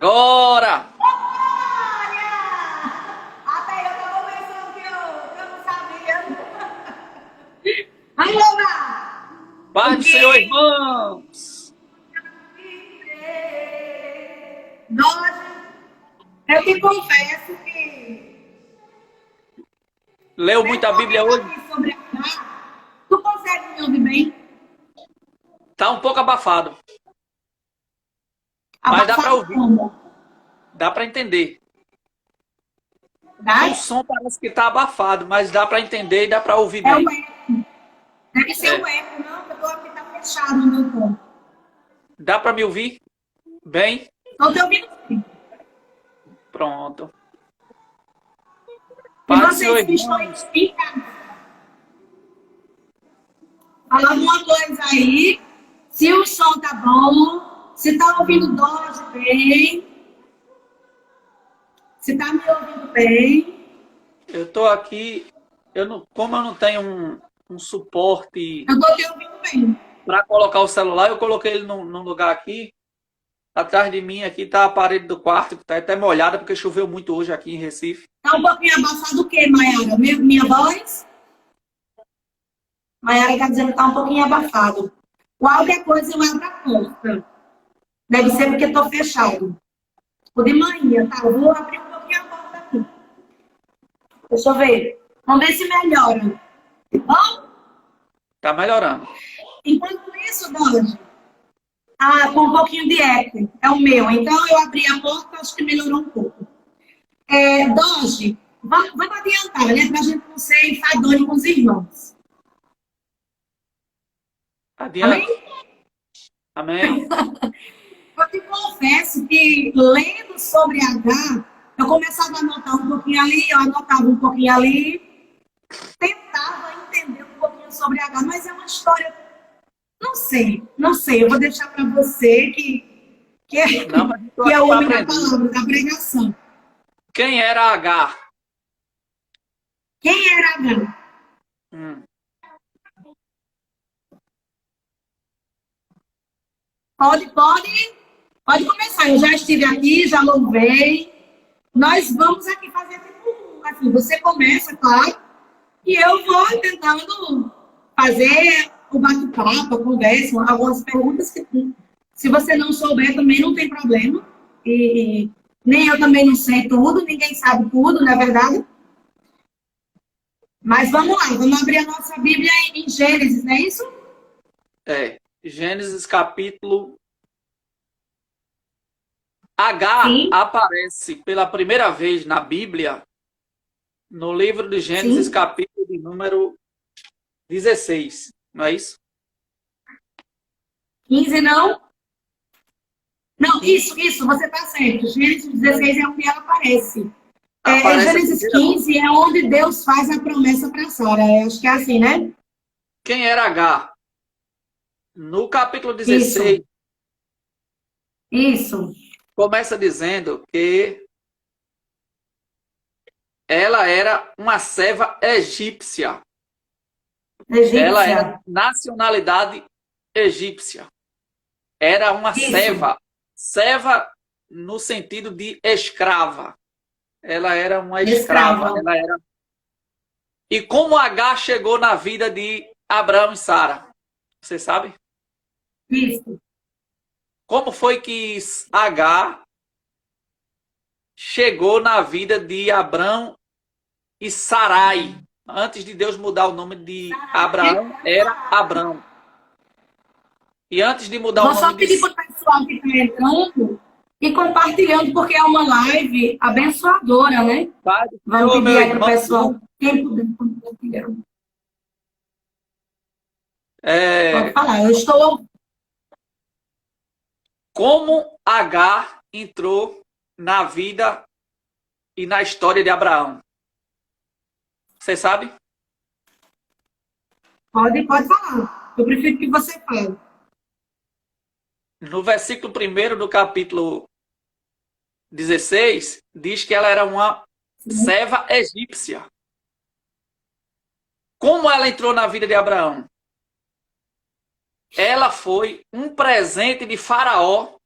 Agora! Olha! Até eu tava pensando que eu não sabia. Vamos lá! Pai do Senhor, Porque irmãos! nós, eu te confesso que Leu muito a depois Bíblia hoje? aqui sobre a tu consegue me ouvir bem? Tá um pouco abafado, mas dá para Abafado ouvir, como? dá para entender. O Tá? som parece que tá abafado, mas dá para entender e dá para ouvir É o bem. eco. Deve ser o É. eco, não, que eu tô aqui, tá fechado o meu ponto. Dá para me ouvir bem? Tô te ouvindo sim. Pronto. E Pai do Senhor, vocês que estão irmãos. em casa, fala alguma coisa aí, se o som tá bom, se tá ouvindo Dodge bem, se tá me ouvindo bem. Eu tô aqui, como eu não tenho um suporte Eu tô te ouvindo bem. para colocar o celular, eu coloquei ele num lugar aqui. Atrás de mim aqui tá a parede do quarto, que tá até molhada porque choveu muito hoje aqui em Recife. Tá um pouquinho abafado o quê, Mayara? Minha voz? Mayara tá dizendo que tá um pouquinho abafado. Qualquer coisa eu abro a porta. Deve ser porque tô fechado. Ou de manhã, tá? Eu vou abrir um pouquinho a porta aqui. Deixa eu ver. Vamos ver se melhora. Bom, Tá melhorando. enquanto isso, Dodge, com um pouquinho de eco. É o meu. Então, eu abri a porta, acho que melhorou um pouco. Doge, vamos adiantar, né? Para a gente não ser enfadonho com os irmãos. Amém? Adiante. Amém. Eu te confesso que, lendo sobre H, eu começava a anotar um pouquinho ali, eu anotava um pouquinho ali, tentava entender um pouquinho sobre H, mas é uma história. Não sei. Eu vou deixar para você que, é, Não, mas estou que é aqui o para homem da aprender. palavra, da pregação. Quem era H? Quem era H? Hum. Pode começar. Eu já estive aqui, já louvei. Nós vamos aqui fazer tipo, assim, você começa, claro, e eu vou tentando fazer o bate-papo, a conversa, algumas perguntas que, se você não souber, também não tem problema. E nem eu também não sei tudo, ninguém sabe tudo, na verdade. Mas vamos lá, vamos abrir a nossa Bíblia em Gênesis, não é isso? Gênesis capítulo. H Sim, aparece pela primeira vez na Bíblia no livro de Gênesis sim. capítulo de número 16. Não é isso? 15 não? Não, 15 isso, você está certo. Gênesis 16 é onde ela aparece. aparece a Gênesis primeira vez. 15 é onde Deus faz a promessa para Sara. Acho que é assim, né? Quem era H? No capítulo Isso, 16, isso. começa dizendo que ela era uma serva egípcia. Ela Egípcia. era nacionalidade egípcia. Era uma Isso. serva. Serva no sentido de escrava. Ela era uma escrava. Escrava. Ela era... E como H chegou na vida de Abraão e Sara? Você sabe? Isso. Como foi que H chegou na vida de Abraão e Sarai? Antes de Deus mudar o nome de Abraão, era Abrão. E antes de mudar o Vou nome só de pedir para o pessoal que está entrando e compartilhando, porque é uma live abençoadora, né? Pai do Vamos Senhor, pedir meu aí para o irmão, pessoal. Quem puder compartilhar. Pode é, falar. Eu estou. como H entrou na vida e na história de Abraão? Você sabe? Pode falar. Eu prefiro que você fale. No versículo 1 do capítulo 16, diz que ela era uma Sim. serva egípcia. Como ela entrou na vida de Abraão? Ela foi um presente de Faraó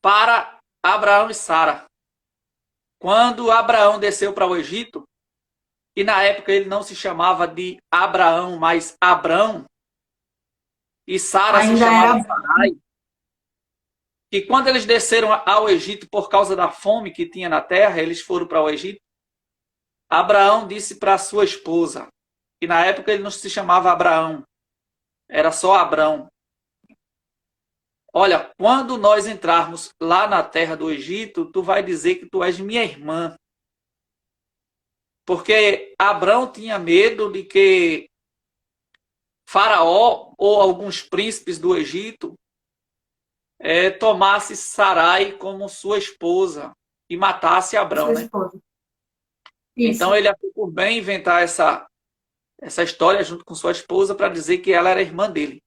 para Abraão e Sara. Quando Abraão desceu para o Egito, e na época ele não se chamava de Abraão, mas Abrão, e Sara se Ainda chamava era. Sarai, e quando eles desceram ao Egito por causa da fome que tinha na terra, eles foram para o Egito, Abraão disse para sua esposa, e na época ele não se chamava Abraão, era só Abrão. Olha, quando nós entrarmos lá na terra do Egito, tu vai dizer que tu és minha irmã. Porque Abrão tinha medo de que Faraó ou alguns príncipes do Egito tomasse Sarai como sua esposa e matasse Abrão, né? Então ele achou por bem inventar essa história junto com sua esposa para dizer que ela era irmã dele.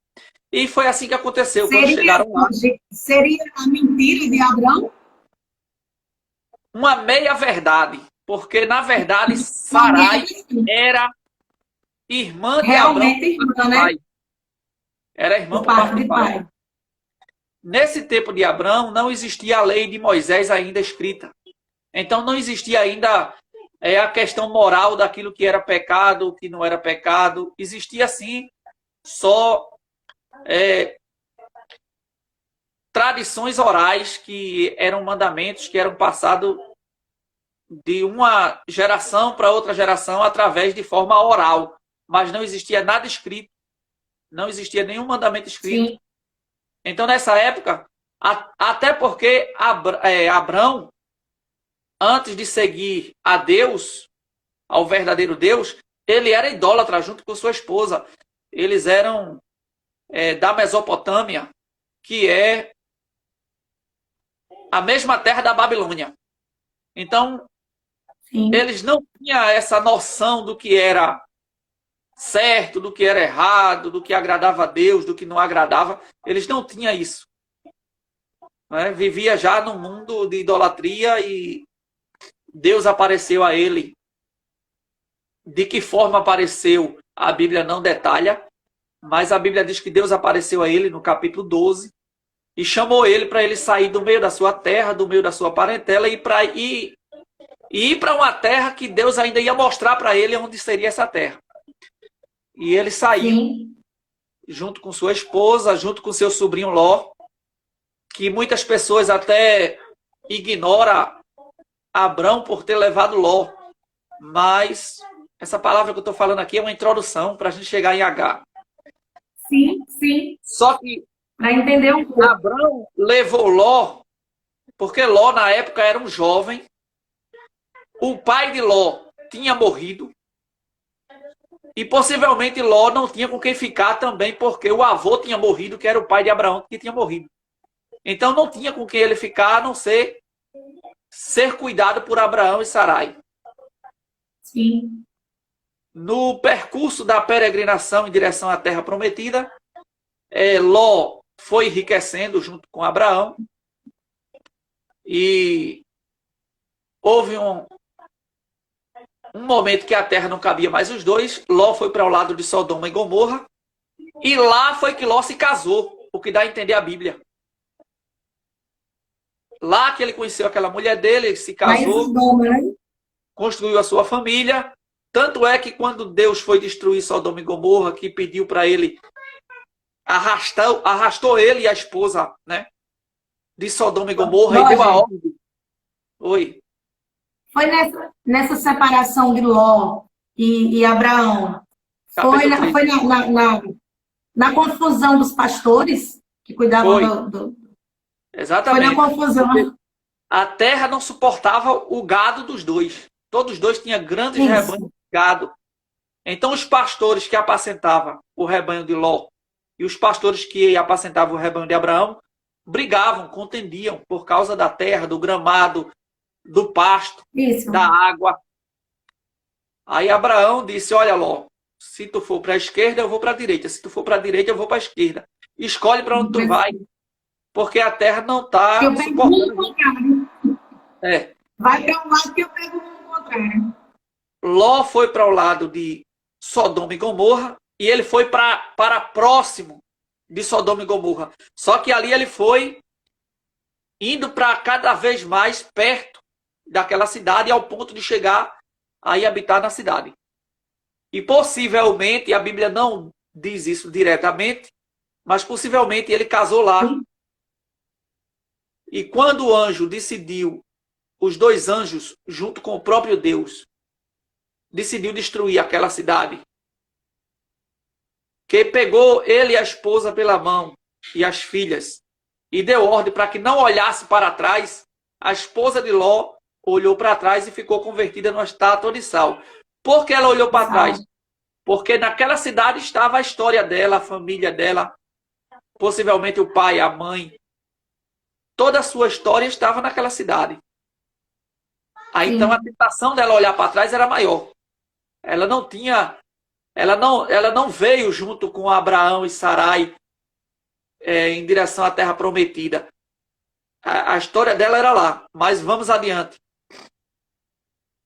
E foi assim que aconteceu quando chegaram lá. Seria a mentira de Abrão? Uma meia-verdade, porque na verdade Sarai era irmã de realmente Abrão, irmã, né? Era irmã por por parte de pai. Nesse tempo de Abrão não existia a lei de Moisés ainda escrita. Então não existia ainda a questão moral daquilo que era pecado, o que não era pecado. Existia sim só tradições orais que eram mandamentos que eram passados de uma geração para outra geração através de forma oral. Mas não existia nada escrito. Não existia nenhum mandamento escrito. Sim. Então, nessa época, até porque Abrão, antes de seguir a Deus, ao verdadeiro Deus, ele era idólatra junto com sua esposa. Eles eram da Mesopotâmia, que é a mesma terra da Babilônia. Então, sim, eles não tinham essa noção do que era certo, do que era errado, do que agradava a Deus, do que não agradava. Eles não tinham isso. Né? Vivia já num mundo de idolatria e Deus apareceu a ele. De que forma apareceu, a Bíblia não detalha, mas a Bíblia diz que Deus apareceu a ele no capítulo 12 e chamou ele para ele sair do meio da sua terra, do meio da sua parentela e ir para uma terra que Deus ainda ia mostrar para ele onde seria essa terra. E ele saiu, sim, junto com sua esposa, junto com seu sobrinho Ló, que muitas pessoas até ignoram Abrão por ter levado Ló. Mas essa palavra que eu estou falando aqui é uma introdução para a gente chegar em H. Sim, sim. Só que para entender um pouco. Abrão levou Ló, porque Ló na época era um jovem. O pai de Ló tinha morrido. E possivelmente Ló não tinha com quem ficar também, porque o avô tinha morrido, que era o pai de Abraão, que tinha morrido. Então não tinha com quem ele ficar, a não ser cuidado por Abraão e Sarai. Sim. No percurso da peregrinação em direção à Terra Prometida, Ló foi enriquecendo junto com Abraão. E houve um momento que a terra não cabia mais os dois. Ló foi para o lado de Sodoma e Gomorra. E lá foi que Ló se casou, o que dá a entender a Bíblia. Lá que ele conheceu aquela mulher dele, ele se casou, construiu a sua família. Tanto é que quando Deus foi destruir Sodoma e Gomorra, que pediu para ele, arrastou ele e a esposa, né, de Sodoma e Gomorra, e deu a ordem. Oi. Foi nessa separação de Ló e Abraão. Foi na confusão dos pastores que cuidavam do... Exatamente. Foi na confusão. A terra não suportava o gado dos dois. Todos os dois tinham grandes rebanhos de gado. Então os pastores que apacentavam o rebanho de Ló e os pastores que apacentavam o rebanho de Abraão brigavam, contendiam por causa da terra, do gramado, do pasto, da água. Aí Abraão disse: olha, Ló, se tu for para a esquerda, eu vou para a direita. Se tu for para a direita, eu vou para a esquerda. Escolhe para onde tu vai, porque a terra não está suportando. Vai para um lado que eu pego o contrário. Ló foi para o lado de Sodoma e Gomorra e ele foi para próximo de Sodoma e Gomorra. Só que ali ele foi indo para cada vez mais perto daquela cidade, ao ponto de chegar a ir habitar na cidade. E possivelmente, a Bíblia não diz isso diretamente, mas possivelmente ele casou lá. Sim. E quando o anjo decidiu, os dois anjos, junto com o próprio Deus, decidiu destruir aquela cidade, que pegou ele e a esposa pela mão e as filhas e deu ordem para que não olhasse para trás, a esposa de Ló olhou para trás e ficou convertida numa estátua de sal. Por que ela olhou para trás? Porque naquela cidade estava a história dela, a família dela, possivelmente o pai, a mãe. Toda a sua história estava naquela cidade. Aí, então, a tentação dela olhar para trás era maior. Ela não veio junto com Abraão e Sarai em direção à terra prometida. A história dela era lá, mas vamos adiante.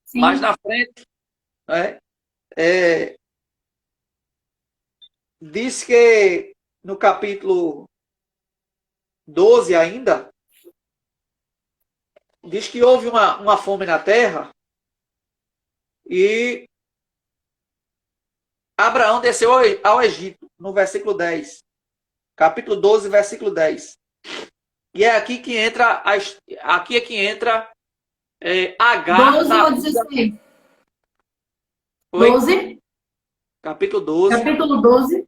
Sim. Mais na frente, né, diz que no capítulo 12 ainda, diz que houve uma fome na terra e Abraão desceu ao Egito, no versículo 10. Capítulo 12, versículo 10. E é aqui que entra, Agar. 12 ou 16? Oi? 12? Capítulo 12. Capítulo 12.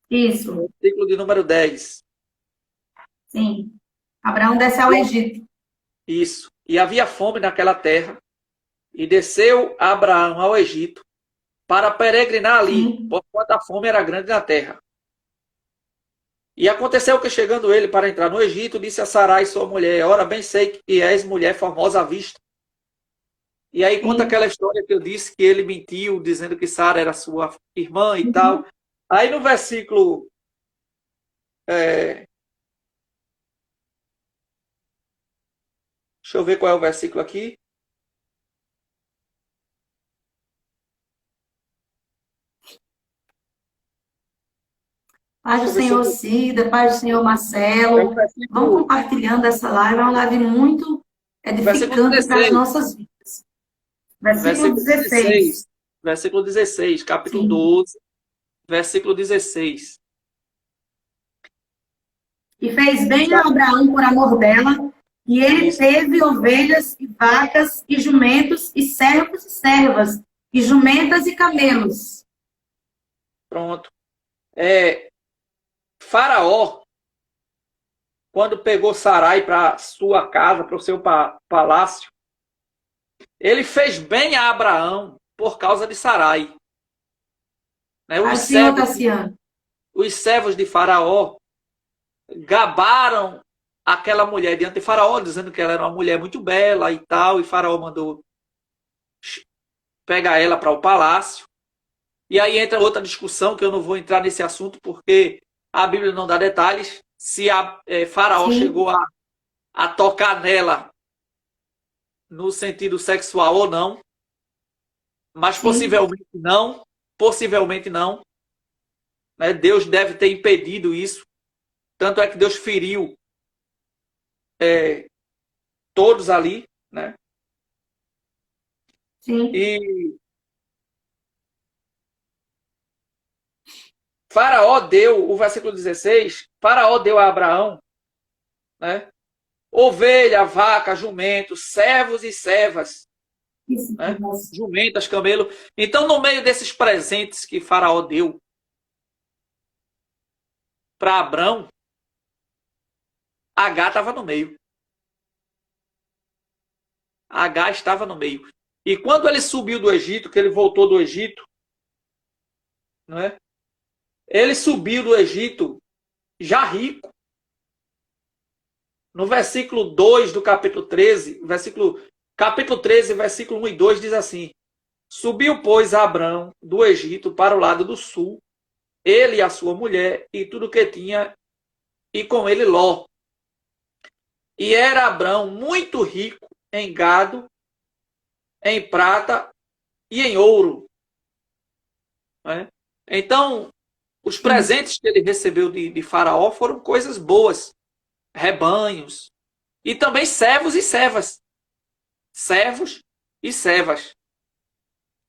Isso. Versículo de número 10. Sim. Abraão desce ao Egito. Isso. E havia fome naquela terra. E desceu Abraão ao Egito para peregrinar ali, porquanto a fome era grande na terra. E aconteceu que, chegando ele para entrar no Egito, disse a Sarai, sua mulher: ora, bem sei que és mulher formosa à vista. E aí conta aquela história que eu disse, que ele mentiu, dizendo que Sara era sua irmã e tal. Aí no versículo... Deixa eu ver qual é o versículo aqui. Paz do Senhor Cida, paz do Senhor Marcelo. Vamos compartilhando essa live. É uma live muito edificante para as nossas vidas. Versículo 16. Versículo 16, capítulo 12, versículo 16. E fez bem a Abraão por amor dela, e ele teve ovelhas e vacas e jumentos e servos e servas, e jumentas e camelos. Pronto. Faraó, quando pegou Sarai para sua casa, para o seu palácio, ele fez bem a Abraão por causa de Sarai. Né? Os servos de Faraó gabaram aquela mulher diante de Faraó, dizendo que ela era uma mulher muito bela e tal, e Faraó mandou pegar ela para o palácio. E aí entra outra discussão, que eu não vou entrar nesse assunto, porque a Bíblia não dá detalhes, se Faraó chegou a tocar nela no sentido sexual ou não, mas possivelmente não. Né? Deus deve ter impedido isso, tanto é que Deus feriu todos ali, né? Sim. E Faraó deu, o versículo 16, Faraó deu a Abraão, né, ovelha, vaca, jumento, servos e servas, né, jumentas, camelo. Então, no meio desses presentes que Faraó deu para Abrão, Agar estava no meio. Agar estava no meio. E quando ele subiu do Egito, que ele voltou do Egito, né, ele subiu do Egito já rico. No versículo 2 do capítulo 13, capítulo 13, versículo 1 e 2 diz assim: subiu, pois, Abrão do Egito para o lado do sul, ele e a sua mulher e tudo que tinha, e com ele Ló. E era Abrão muito rico em gado, em prata e em ouro. Né? Então, os presentes que ele recebeu de Faraó foram coisas boas. Rebanhos E também servos e servas. Servos e servas.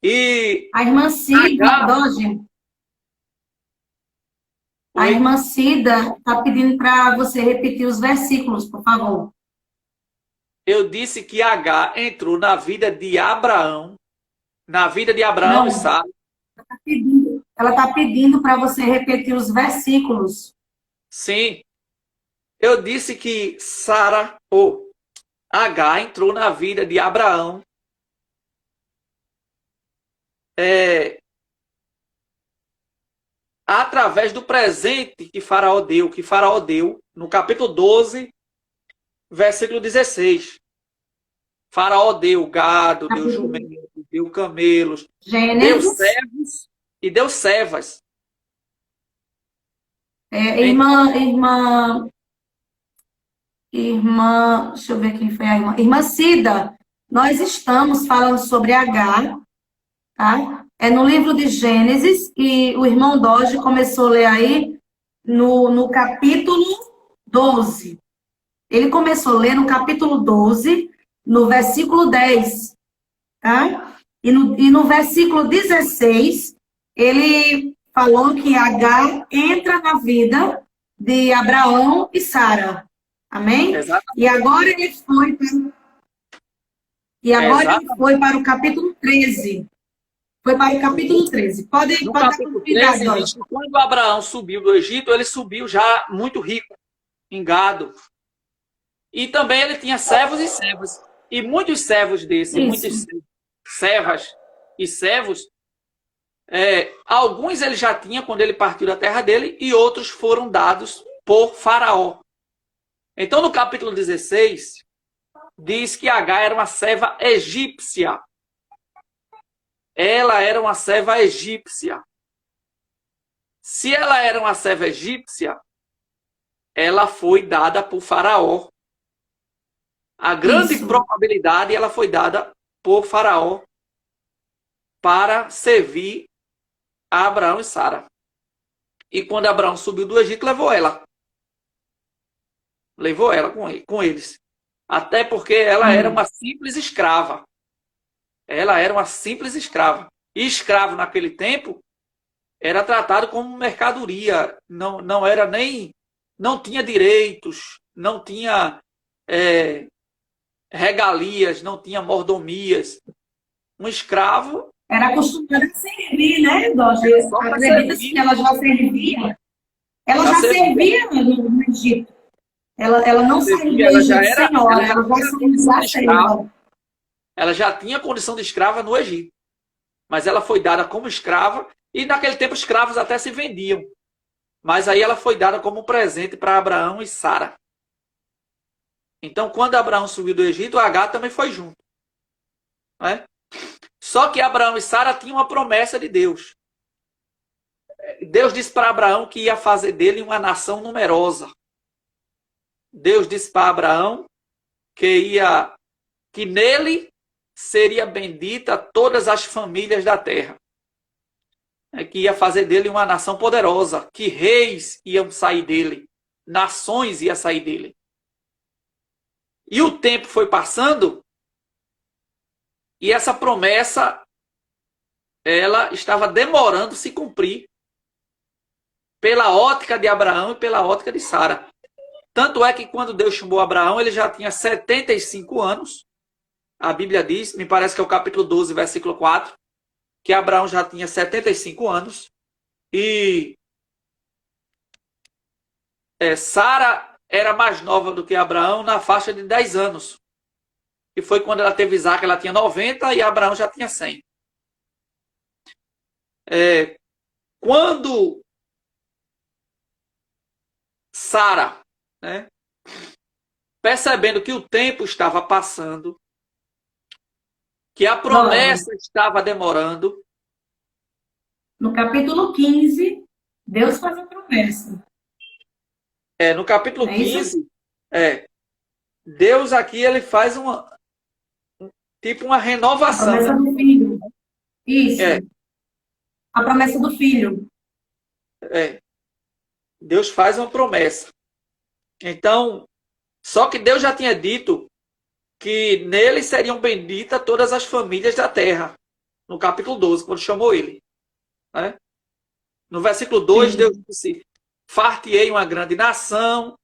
E A irmã Cida, H, Doge, a oi, irmã Cida está pedindo para você repetir os versículos, por favor. eu disse que H entrou na vida de Abraão, e Não, Sara. ela está pedindo para você repetir os versículos. Sim, eu disse que Sara, ou H, entrou na vida de Abraão, é, através do presente que Faraó deu no capítulo 12, versículo 16. Faraó deu gado, deu jumento, deu camelos, deu Gênesis, servos e deu servas. irmã, deixa eu ver quem foi a irmã. Irmã Cida, nós estamos falando sobre H, tá? É no livro de Gênesis, e o irmão Doge começou a ler aí no capítulo 12. Ele começou a ler no capítulo 12, no versículo 10, tá? E no versículo 16, ele falou que Agar entra na vida de Abraão e Sara. Amém? Exatamente. E agora ele foi para o capítulo 13. Foi para o capítulo 13. Pode No dar capítulo continuidade, 13 diz Dói. que quando Abraão subiu do Egito, ele subiu já muito rico em gado. E também ele tinha servos e servas. E muitos servos desse, muitas Isso. servas e servos, alguns ele já tinha quando ele partiu da terra dele e outros foram dados por Faraó. Então, no capítulo 16, diz que Agar era uma serva egípcia. Ela era uma serva egípcia. Se ela era uma serva egípcia, ela foi dada por Faraó. A grande probabilidade, ela foi dada por Faraó para servir a Abraão e Sara. E quando Abraão subiu do Egito, levou ela. Levou ela com eles. Até porque ela era uma simples escrava. Ela era uma simples escrava. E escravo naquele tempo era tratado como mercadoria. Não era nem... Não tinha direitos, não tinha regalias, não tinha mordomias. Um escravo... Era acostumada a servir, né, Doge? Acredita-se que ela já servia. Ela já servia no Egito. Ela não saiu do Egito sem hora, ela já saiu da selva. Ela já tinha condição de escrava no Egito. Mas ela foi dada como escrava, e naquele tempo escravos até se vendiam. Mas aí ela foi dada como presente para Abraão e Sara. Então, quando Abraão subiu do Egito, Agar também foi junto. Né? Só que Abraão e Sara tinham uma promessa de Deus. Deus disse para Abraão que ia fazer dele uma nação numerosa. Deus disse para Abraão que nele seria bendita todas as famílias da terra. Que ia fazer dele uma nação poderosa, que reis iam sair dele, nações iam sair dele. E o tempo foi passando, e essa promessa, ela estava demorando se cumprir, pela ótica de Abraão e pela ótica de Sara. Tanto é que quando Deus chamou Abraão, ele já tinha 75 anos. A Bíblia diz, me parece que é o capítulo 12, versículo 4, que Abraão já tinha 75 anos. E Sara era mais nova do que Abraão na faixa de 10 anos. E foi quando ela teve Isaac, ela tinha 90 e Abraão já tinha 100. Quando Sara, né, percebendo que o tempo estava passando, que a promessa estava demorando. No capítulo 15, Deus faz a promessa. No capítulo 15, Deus aqui ele faz uma renovação. A promessa do filho. Isso. A promessa do filho. Deus faz uma promessa. Então, Só que Deus já tinha dito que nele seriam benditas todas as famílias da terra. No capítulo 12, quando chamou ele. Né? No versículo 2, Deus disse: far-te-ei uma grande nação,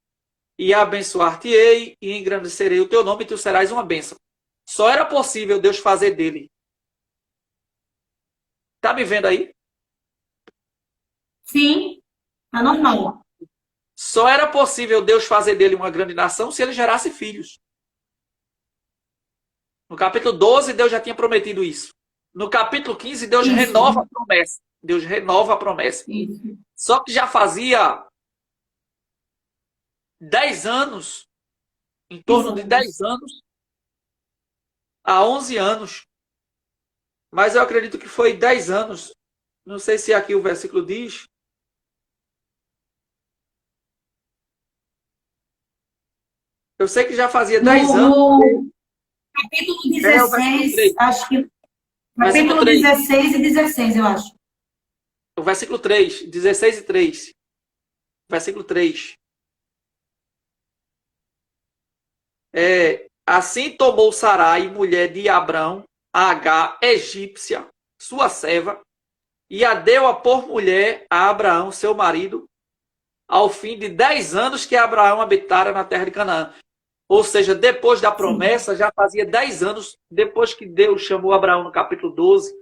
e abençoar-te-ei, e engrandecerei o teu nome, e tu serás uma bênção. Só era possível Deus fazer dele. Tá me vendo aí? Sim, tá normal. Só era possível Deus fazer dele uma grande nação se ele gerasse filhos. No capítulo 12, Deus já tinha prometido isso. No capítulo 15, Deus renova a promessa. Deus renova a promessa. Isso. Só que já fazia 10 anos, em torno de 10 anos, a 11 anos. Mas eu acredito que foi 10 anos. Não sei se aqui o versículo diz. Eu sei que já fazia 10 anos. No capítulo 16, acho que. Capítulo 16 e 16, eu acho. O versículo 3, 16 e 3. Versículo 3. Assim tomou Sarai, mulher de Abrão, Agar, egípcia, sua serva, e a deu a por mulher a Abraão, seu marido, ao fim de 10 anos que Abraão habitara na terra de Canaã. Ou seja, depois da promessa, já fazia 10 anos, depois que Deus chamou Abraão no capítulo 12,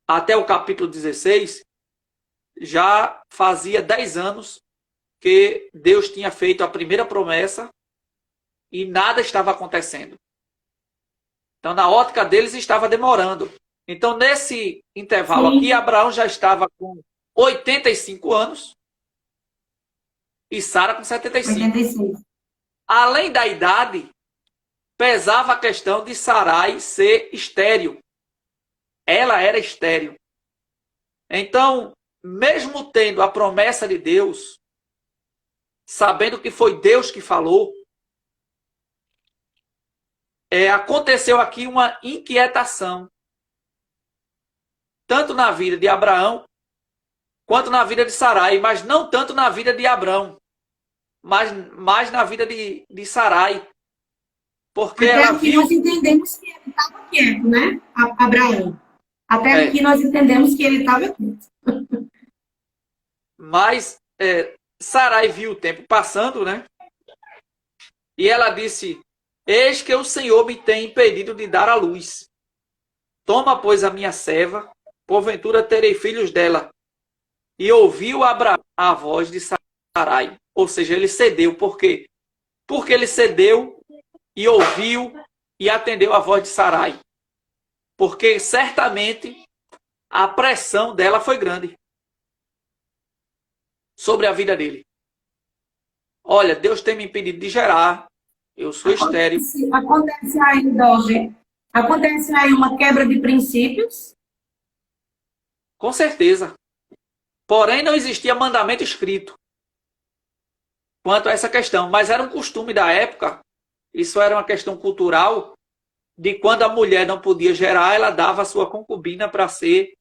até o capítulo 16, já fazia 10 anos que Deus tinha feito a primeira promessa e nada estava acontecendo. Então, na ótica deles, estava demorando. Então, nesse intervalo aqui, Abraão já estava com 85 anos e Sara com 75. 86. Além da idade, pesava a questão de Sarai ser estéril. Ela era estéril. Então, mesmo tendo a promessa de Deus, sabendo que foi Deus que falou, aconteceu aqui uma inquietação. Tanto na vida de Abraão, quanto na vida de Sarai, mas não tanto na vida de Abrão, mas mais na vida de Sarai. Porque até ela aqui viu... nós entendemos que ele estava quieto, né, Abraão? Até aqui nós entendemos que ele estava quieto. Mas Sarai viu o tempo passando, né? E ela disse: eis que o Senhor me tem impedido de dar à luz. Toma, pois, a minha serva, porventura terei filhos dela. E ouviu Abraão a voz de Sarai. Ou seja, ele cedeu. Por quê? Porque ele cedeu e ouviu e atendeu a voz de Sarai. Porque certamente a pressão dela foi grande sobre a vida dele. Olha, Deus tem me impedido de gerar. Eu sou estéril. Acontece aí, Doge, acontece aí uma quebra de princípios? Com certeza. Porém, não existia mandamento escrito quanto a essa questão. Mas era um costume da época. Isso era uma questão cultural. De quando a mulher não podia gerar, ela dava a sua concubina para ser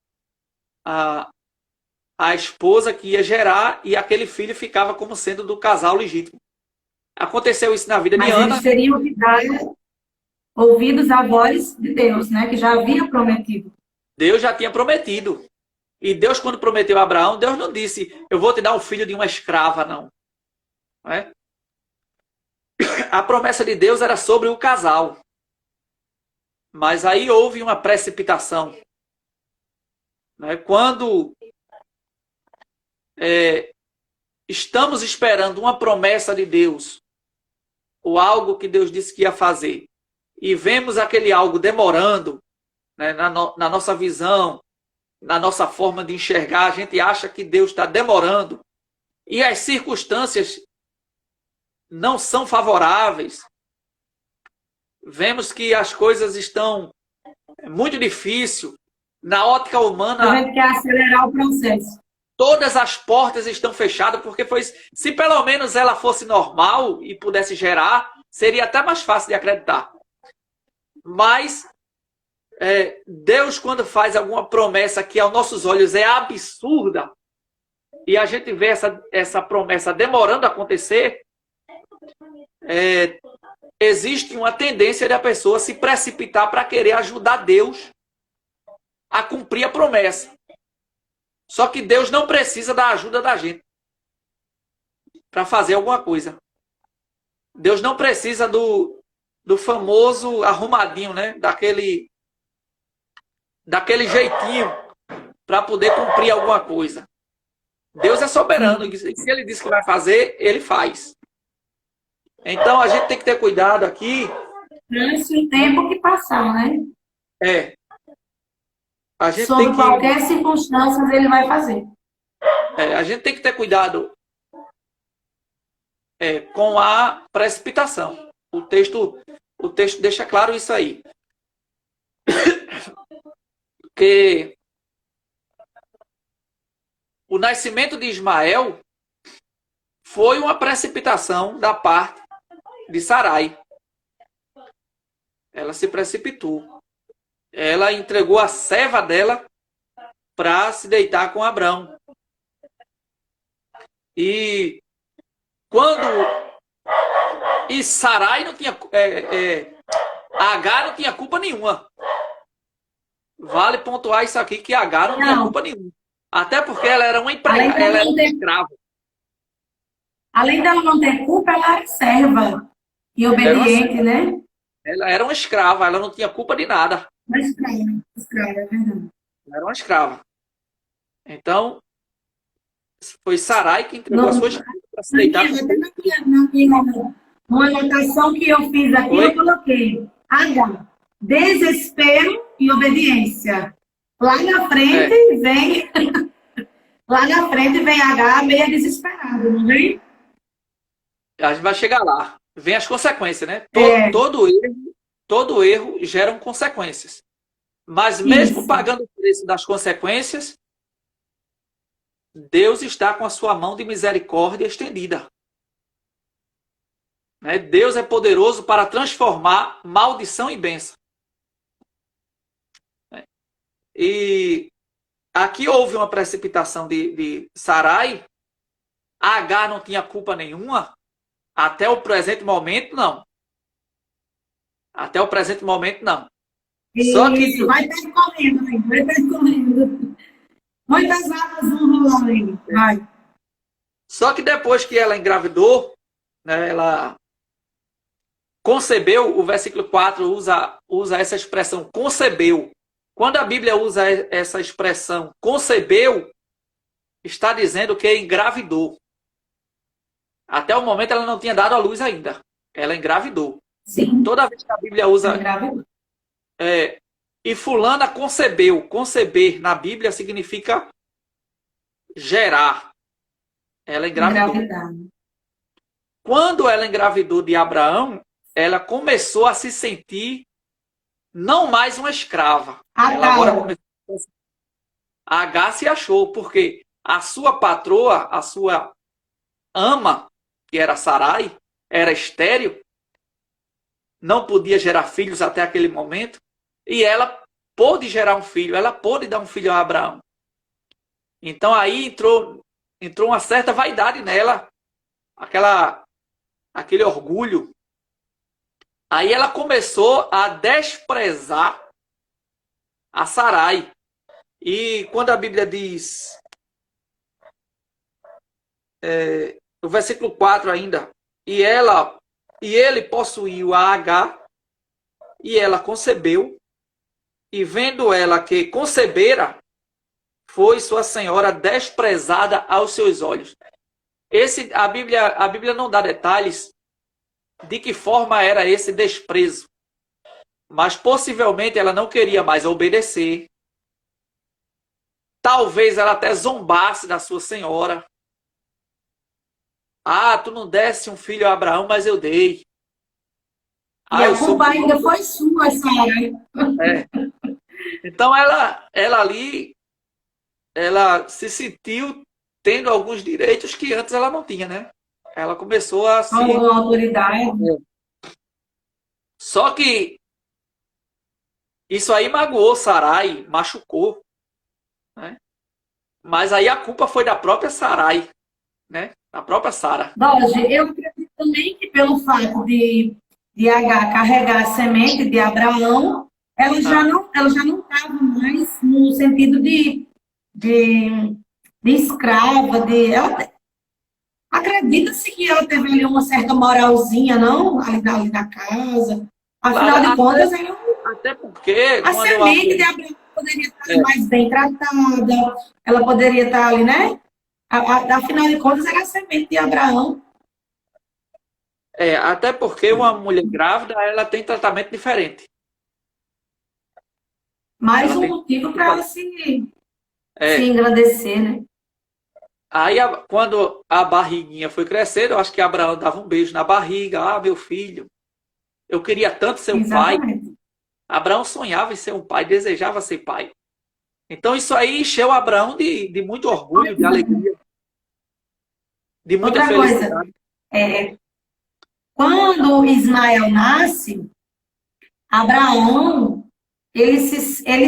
a esposa que ia gerar, e aquele filho ficava como sendo do casal legítimo. Aconteceu isso na vida de Ana. Mas eles teriam que dar ouvidos à voz de Deus, né? Que já havia prometido. Deus já tinha prometido. E Deus, quando prometeu a Abraão, Deus não disse: eu vou te dar um filho de uma escrava, não. Não é? A promessa de Deus era sobre o casal. Mas aí houve uma precipitação. Né? Quando estamos esperando uma promessa de Deus, ou algo que Deus disse que ia fazer, e vemos aquele algo demorando, né, na nossa visão, na nossa forma de enxergar, a gente acha que Deus está demorando, e as circunstâncias não são favoráveis, vemos que as coisas estão muito difíceis, na ótica humana... A gente quer acelerar o processo. Todas as portas estão fechadas, porque se pelo menos ela fosse normal e pudesse gerar, seria até mais fácil de acreditar. Mas Deus, quando faz alguma promessa que aos nossos olhos é absurda, e a gente vê essa promessa demorando a acontecer, existe uma tendência da pessoa se precipitar para querer ajudar Deus a cumprir a promessa. Só que Deus não precisa da ajuda da gente para fazer alguma coisa. Deus não precisa do famoso arrumadinho, né? Daquele jeitinho para poder cumprir alguma coisa. Deus é soberano. E se ele diz que vai fazer, ele faz. Então, a gente tem que ter cuidado aqui. Antes o tempo que passar, né? A gente Sobre tem que, qualquer circunstância, ele vai fazer. a gente tem que ter cuidado com a precipitação. O texto deixa claro isso aí. Que o nascimento de Ismael foi uma precipitação da parte de Sarai. Ela se precipitou. Ela entregou a serva dela para se deitar com Abrão. E Sarai não tinha... Agar não tinha culpa nenhuma. Vale pontuar isso aqui, que Agar não tinha culpa nenhuma. Até porque ela era uma empregada, ela era uma escrava. Além dela não ter culpa, ela era serva e obediente, né? Ela era uma escrava, ela não tinha culpa de nada. Uma escrava, é verdade. Ela era uma escrava. Então, foi Sarai que entregou a sua escrava para se deitar. Uma anotação que eu fiz aqui, eu coloquei H, desespero e obediência. Lá na frente vem H meio desesperado, não vem? A gente vai chegar lá. Vem as consequências, né? Todo erro gera consequências. Mas mesmo pagando o preço das consequências, Deus está com a sua mão de misericórdia estendida. Deus é poderoso para transformar maldição em bênção. E aqui houve uma precipitação de Sarai. Agar não tinha culpa nenhuma. Até o presente momento, não. Até o presente momento, não. Só que vai percorrendo. Muitas águas vão rolar ainda. Vai. Só que depois que ela engravidou, né, ela concebeu, o versículo 4 usa essa expressão, concebeu. Quando a Bíblia usa essa expressão, concebeu, está dizendo que engravidou. Até o momento ela não tinha dado à luz ainda. Ela engravidou. Sim. Toda vez que a Bíblia usa... e fulana concebeu. Conceber na Bíblia significa gerar. Ela engravidou. Quando ela engravidou de Abraão, ela começou a se sentir não mais uma escrava. Ela agora começou a Agar se achou, porque a sua patroa, a sua ama, que era Sarai, era estéril, não podia gerar filhos até aquele momento, e ela pôde gerar um filho, ela pôde dar um filho a Abraão. Então aí entrou uma certa vaidade nela, aquele orgulho. Aí ela começou a desprezar a Sarai. E quando a Bíblia diz, no versículo 4 ainda, e ele possuiu a Agar, e ela concebeu, e vendo ela que concebera, foi sua senhora desprezada aos seus olhos. A Bíblia não dá detalhes de que forma era esse desprezo. Mas possivelmente ela não queria mais obedecer. Talvez ela até zombasse da sua senhora. Ah, tu não desse um filho a Abraão, mas eu dei. E a culpa ainda foi sua, Sara. Então ela ali, ela se sentiu tendo alguns direitos que antes ela não tinha, né? Ela começou a se... Alguma autoridade. Só que isso aí magoou Sarai, machucou, né? Mas aí a culpa foi da própria Sarai, né? Da própria Sara. Doge, eu acredito também que pelo fato de Agar carregar a semente de Abraão, ela já não estava mais no sentido de, de escrava, acredita-se que ela teve ali uma certa moralzinha, não? Ali da casa. Afinal de contas, até porque a semente de Abraão poderia estar mais bem tratada, ela poderia estar ali, né? Afinal de contas, era a semente de Abraão. Até porque uma mulher grávida, ela tem tratamento diferente. Mais um motivo para ela se engrandecer, né? Aí, quando a barriguinha foi crescendo, eu acho que Abraão dava um beijo na barriga. Ah, meu filho, eu queria tanto ser um pai. Abraão sonhava em ser um pai, desejava ser pai. Então, isso aí encheu Abraão de muito orgulho, de alegria, de muita felicidade. Quando Ismael nasce, Abraão, ele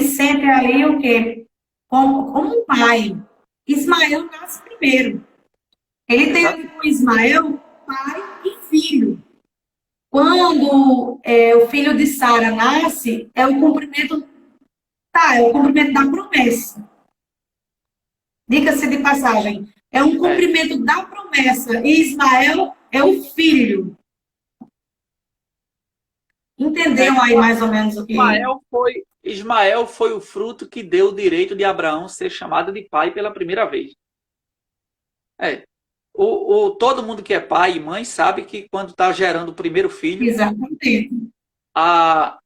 sente ali o quê? Como um pai. Ismael nasce primeiro. Ele tem ali com Ismael pai e filho. Quando o filho de Sara nasce, é o cumprimento da promessa. Diga-se de passagem, é um cumprimento da promessa. E Ismael é o filho. Entendeu aí mais ou menos o que... Ismael foi o fruto que deu o direito de Abraão ser chamado de pai pela primeira vez. Todo mundo que é pai e mãe sabe que quando está gerando o primeiro filho, exatamente, a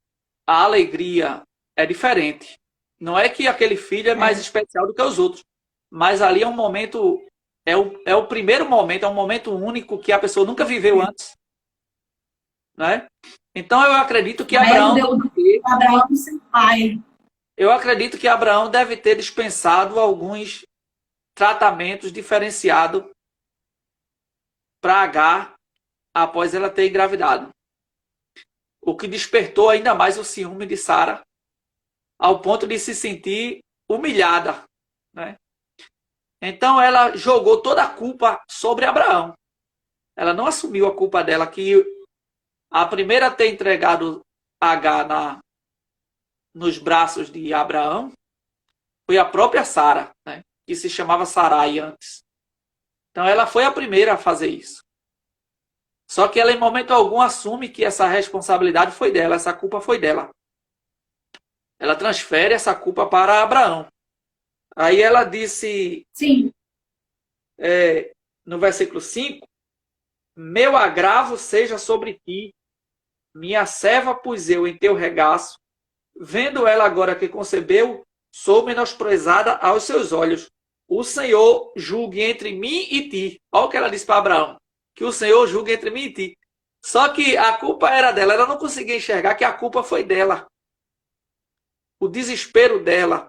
alegria é diferente. Não é que aquele filho é mais especial do que os outros, mas ali é um momento, é o primeiro momento, é um momento único que a pessoa nunca viveu antes. Né? Então eu acredito que Abraão seu pai. Eu acredito que Abraão deve ter dispensado alguns tratamentos diferenciados para Agar após ela ter engravidado. O que despertou ainda mais o ciúme de Sara, ao ponto de se sentir humilhada. Né? Então ela jogou toda a culpa sobre Abraão. Ela não assumiu a culpa dela, que a primeira a ter entregado Agar nos braços de Abraão foi a própria Sara, né? Que se chamava Sarai antes. Então ela foi a primeira a fazer isso. Só que ela em momento algum assume que essa responsabilidade foi dela, essa culpa foi dela. Ela transfere essa culpa para Abraão. Aí ela disse, sim, no versículo 5, meu agravo seja sobre ti, minha serva pus eu em teu regaço, vendo ela agora que concebeu, sou menosprezada aos seus olhos. O Senhor julgue entre mim e ti. Olha o que ela disse para Abraão. Que o Senhor julgue entre mim e ti. Só que a culpa era dela. Ela não conseguia enxergar que a culpa foi dela. O desespero dela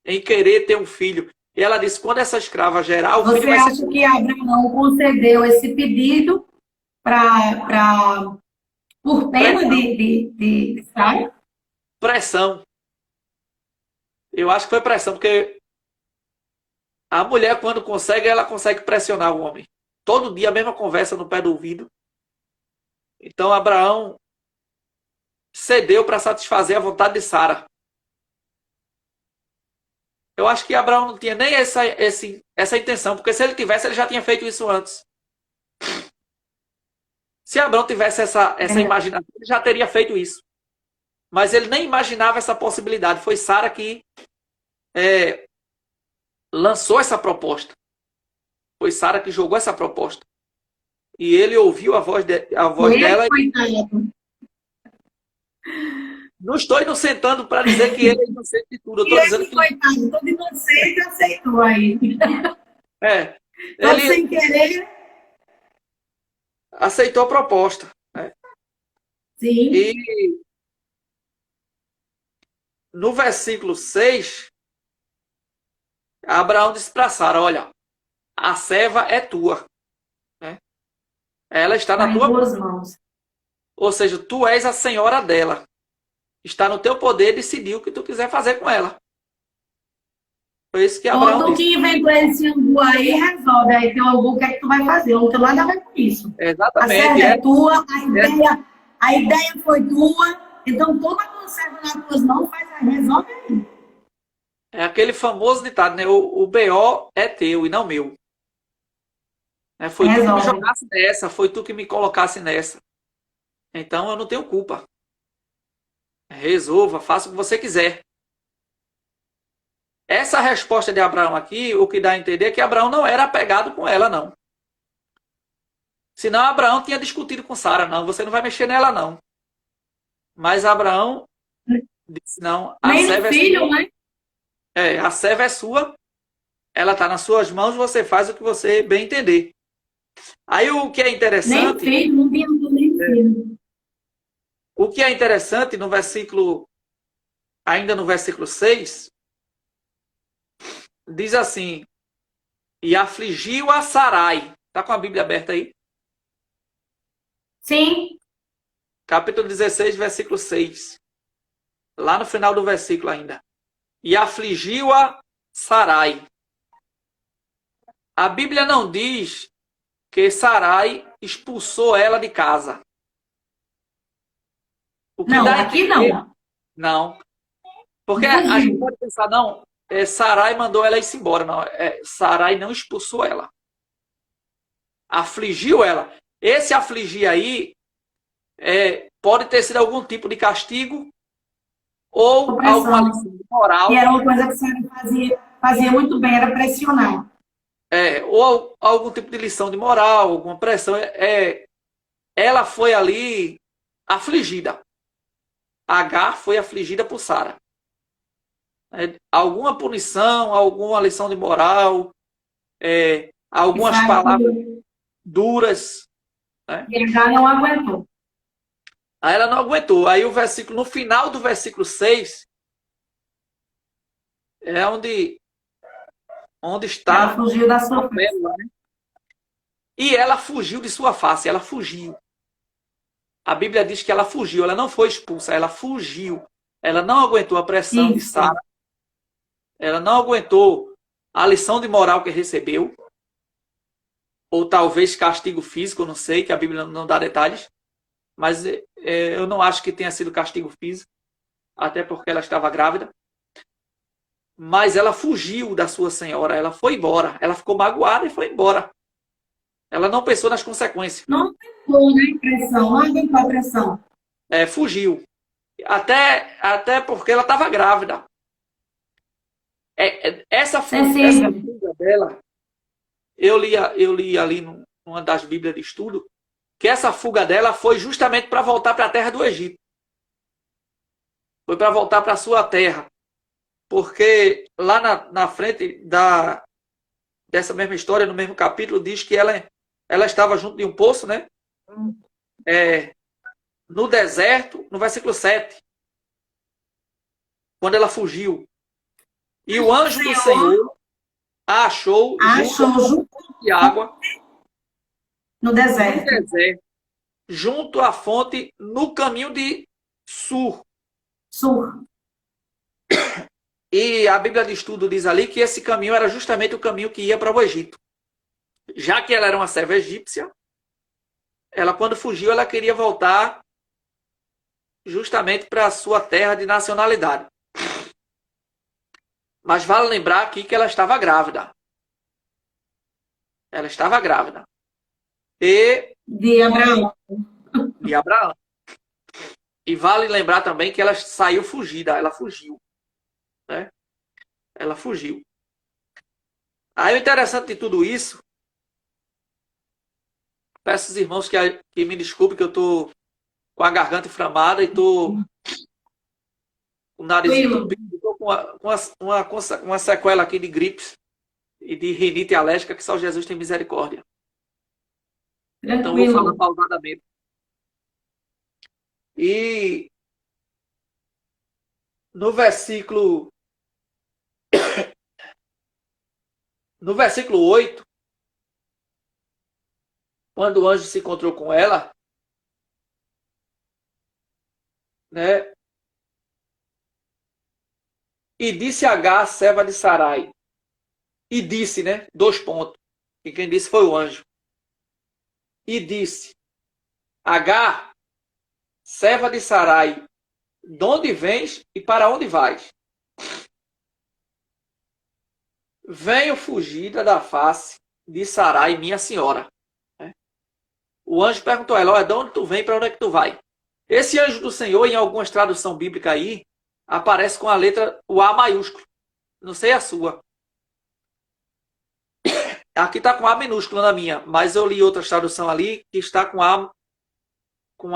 em querer ter um filho. E ela disse, quando essa escrava gerar, o filho vai ser... Você acha que Abraão concedeu esse pedido por pena de Sara? Pressão. Eu acho que foi pressão, porque a mulher, quando consegue, ela consegue pressionar o homem. Todo dia a mesma conversa no pé do ouvido. Então Abraão cedeu para satisfazer a vontade de Sara. Eu acho que Abraão não tinha nem essa intenção, porque se ele tivesse, ele já tinha feito isso antes. Se Abraão tivesse essa imaginação, ele já teria feito isso. Mas ele nem imaginava essa possibilidade. Foi Sara que lançou essa proposta. Foi Sara que jogou essa proposta. E ele ouviu a voz dela. Não estou inocentando para dizer que ele é inocente de tudo. Eu estou dizendo que... Coitado, todo inocente aceitou aí. Ele sem querer. Aceitou a proposta. Né? Sim. E no versículo 6, Abraão disse para Sara, olha, a serva é tua. Né? Ela está na tua mãos. Ou seja, tu és a senhora dela. Está no teu poder decidir o que tu quiser fazer com ela. Foi isso que Ou Abraão tu disse. que inventou esse angu aí, resolve. Aí teu angu, o que é que tu vai fazer? Eu não tenho nada a ver com isso. A Exatamente. serva é tua, É, a ideia foi tua. Então toma a tua serva nas tuas mãos, resolve aí. é aquele famoso ditado, né? O BO é teu e não meu. Né? Foi tu que me Resolve. jogasse nessa, foi tu que me colocasse nessa. Então eu não tenho culpa. Resolva, faça o que você quiser. Essa resposta de Abraão aqui, o que dá a entender é que Abraão não era apegado com ela, não. Senão Abraão tinha discutido com Sara, não, você não vai mexer nela, não. Mas Abraão disse, não, a Nem no serva é filho, sua. né? A serva é sua, ela está nas suas mãos, você faz o que você bem entender. Aí o que é Nem no interessante, filho, não vinha nem no filho. o que é interessante no versículo, ainda no versículo 6, diz assim, e afligiu a Sarai. Está com a Bíblia aberta aí? Sim, Capítulo 16, versículo 6. Lá no final do versículo ainda. E afligiu a Sarai. A Bíblia não diz que Sarai expulsou ela de casa. O que não, dá a aqui entender, não. não. Porque a gente Fugiu. pode pensar, não, Sarai mandou ela ir embora. Não, Sarai não expulsou ela. Afligiu ela. Esse afligir aí pode ter sido algum tipo de castigo ou alguma Opressão. lição de E moral, era uma coisa que a senhora fazia muito bem, era pressionar. ou algum tipo de lição de moral, alguma pressão. Ela foi ali afligida. Agar foi afligida por Sara. Alguma punição, alguma lição de moral, E algumas Sara palavras duras. Né? e H não aguentou. Aí ela não aguentou. Aí no final do versículo 6, é onde Ela está fugiu da a sua face. pérola. Né? E ela fugiu de sua face, ela fugiu. A Bíblia diz que ela fugiu, ela não foi expulsa, ela fugiu. Ela não aguentou a pressão de Isso. Sara, ela não aguentou a lição de moral que recebeu, ou talvez castigo físico, não sei, que a Bíblia não dá detalhes, mas eu não acho que tenha sido castigo físico, até porque ela estava grávida. Mas ela fugiu da sua senhora, ela foi embora, ela ficou magoada e foi embora. Ela não pensou nas consequências. Não aguentou, né, pressão, não aguentou a pressão. Fugiu. Até porque ela estava grávida. Essa Sensível. fuga dela, eu li ali numa das Bíblias de estudo, que essa fuga dela foi justamente para voltar para a terra do Egito. Foi para voltar para a sua terra. Porque lá na frente dessa mesma história, no mesmo capítulo, diz que ela estava junto de um poço, né? No deserto, no versículo 7, quando ela fugiu. E o anjo do Senhor a achou junto de água no no deserto. deserto, junto à fonte, no caminho de Sur. Sur. E a Bíblia de Estudo diz ali que esse caminho era justamente o caminho que ia para o Egito. Já que ela era uma serva egípcia, ela, quando fugiu, ela queria voltar justamente para a sua terra de nacionalidade. Mas vale lembrar aqui que ela estava grávida. Ela estava grávida. De Abraão. De Abraão. E vale lembrar também que ela saiu fugida. Ela fugiu. Né? Ela fugiu. Aí o interessante de tudo isso, peço aos irmãos que me desculpem que eu estou com a garganta inflamada e estou com o nariz entupido, estou com uma sequela aqui de gripes e de rinite alérgica que só Jesus tem misericórdia. Então vou falar Tranquilo. pausadamente. E no versículo 8, quando o anjo se encontrou com ela, né? E disse Agar, serva de Sarai, E disse, né? 2 pontos. E quem disse foi o anjo. E disse: Agar, serva de Sarai, de onde vens e para onde vais? Venho fugida da face de Sarai, minha senhora. O anjo perguntou a ela: olha, de onde tu vem e para onde é que tu vai? Esse anjo do Senhor, em algumas traduções bíblicas aí, aparece com a letra, o A maiúsculo. Não sei a sua. Aqui está com A minúsculo na minha, mas eu li outra tradução ali que está com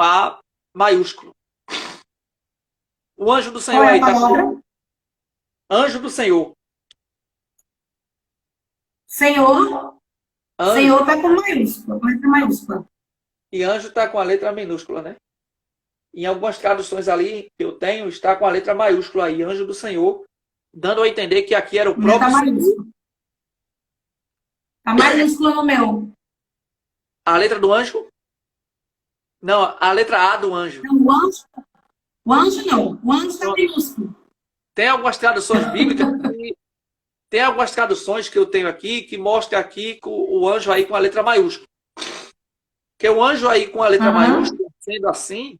A maiúsculo. O anjo do Senhor Qual é aí a está palavra? com anjo do Senhor. Senhor. Anjo. Senhor está com maiúscula, com letra maiúscula. E anjo está com a letra minúscula, né? Em algumas traduções ali que eu tenho, está com a letra maiúscula aí, anjo do Senhor, dando a entender que aqui era o próprio Senhor. Está maiúscula no meu. A letra do anjo? Não, a letra A do anjo. Não, o anjo não. O anjo está minúsculo. Tem algumas traduções bíblicas tem algumas traduções que eu tenho aqui que mostram aqui o anjo aí com a letra maiúscula. Que o anjo aí com a letra maiúscula, sendo assim,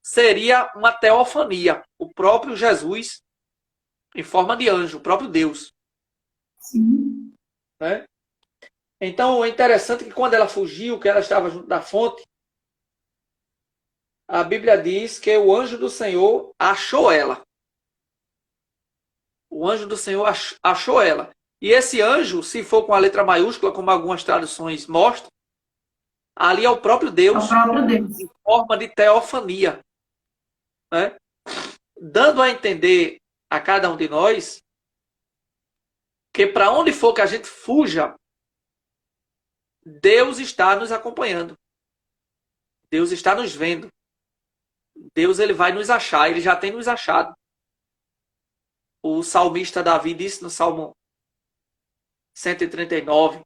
seria uma teofania. O próprio Jesus em forma de anjo, o próprio Deus. Sim. Né? Então, é interessante que quando ela fugiu, que ela estava junto da fonte, a Bíblia diz que o anjo do Senhor achou ela. O anjo do Senhor achou ela. E esse anjo, se for com a letra maiúscula, como algumas traduções mostram, ali é o próprio Deus, em forma de teofania. Né? Dando a entender a cada um de nós que para onde for que a gente fuja, Deus está nos acompanhando. Deus está nos vendo. Deus ele vai nos achar, ele já tem nos achado. O salmista Davi disse no Salmo 139: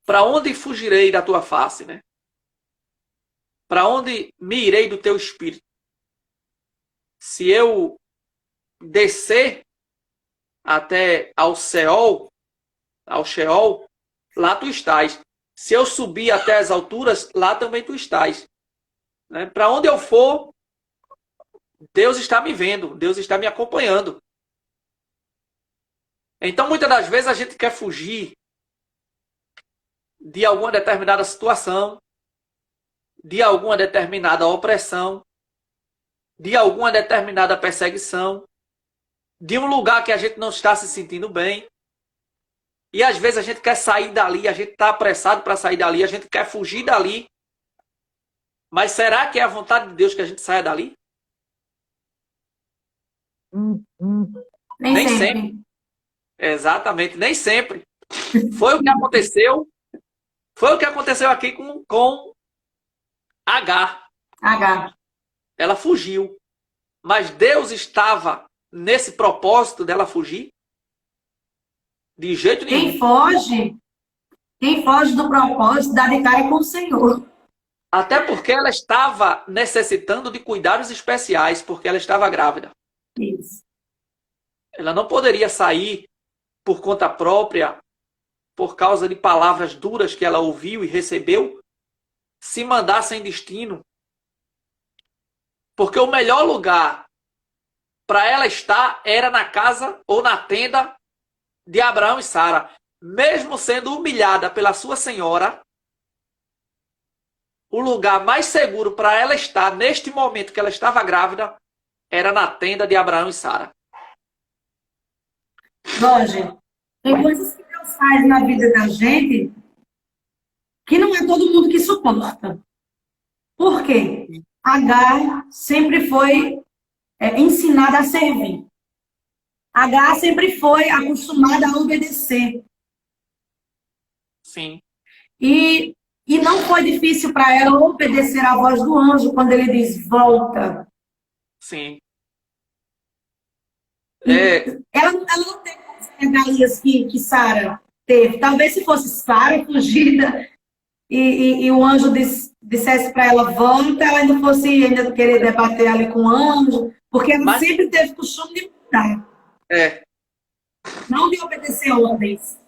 para onde fugirei da tua face, né? Para onde me irei do teu espírito? Se eu descer até ao Sheol, lá tu estás. Se eu subir até as alturas, lá também tu estás. Né? Para onde eu for, Deus está me vendo, Deus está me acompanhando. Então, muitas das vezes, a gente quer fugir de alguma determinada situação, de alguma determinada opressão, de alguma determinada perseguição, de um lugar que a gente não está se sentindo bem. E às vezes a gente quer sair dali, a gente está apressado para sair dali, a gente quer fugir dali. Mas será que é a vontade de Deus que a gente saia dali? Nem sempre. Exatamente, nem sempre. Foi o que aconteceu. Foi o que aconteceu aqui com Agar. Ela fugiu. Mas Deus estava nesse propósito dela fugir? De jeito nenhum. Quem foge do propósito dá de cara com o Senhor. Até porque ela estava necessitando de cuidados especiais, porque ela estava grávida. Isso. Ela não poderia sair por conta própria, por causa de palavras duras que ela ouviu e recebeu, se mandar sem destino. Porque o melhor lugar para ela estar era na casa ou na tenda de Abraão e Sara. Mesmo sendo humilhada pela sua senhora, o lugar mais seguro para ela estar, neste momento que ela estava grávida, era na tenda de Abraão e Sara. Jorge, tem coisas que Deus faz na vida da gente que não é todo mundo que suporta. Por quê? Agar sempre foi ensinada a servir. Agar sempre foi acostumada a obedecer. Sim. E não foi difícil para ela obedecer à voz do anjo quando ele diz, volta. Sim. Ela não teve as regalias que Sara teve. Talvez se fosse Sara fugida e o anjo dissesse para ela, volta, ela ainda fosse ainda querer debater ali com o anjo, porque ela sempre teve costume de mudar. não de obedecer ordens.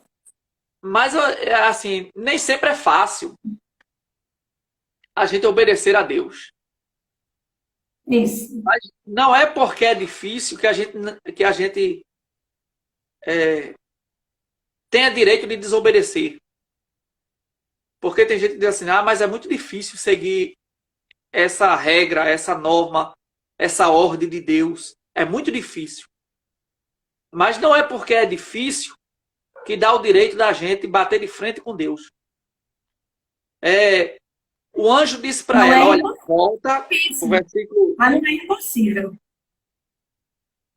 Mas, assim, nem sempre é fácil a gente obedecer a Deus. Isso. Mas não é porque é difícil que a gente tenha direito de desobedecer. Porque tem gente que diz assim, mas é muito difícil seguir essa regra, essa norma, essa ordem de Deus. É muito difícil. Mas não é porque é difícil que dá o direito da gente bater de frente com Deus. O anjo disse para ela, olha, volta, o versículo, mas não é impossível.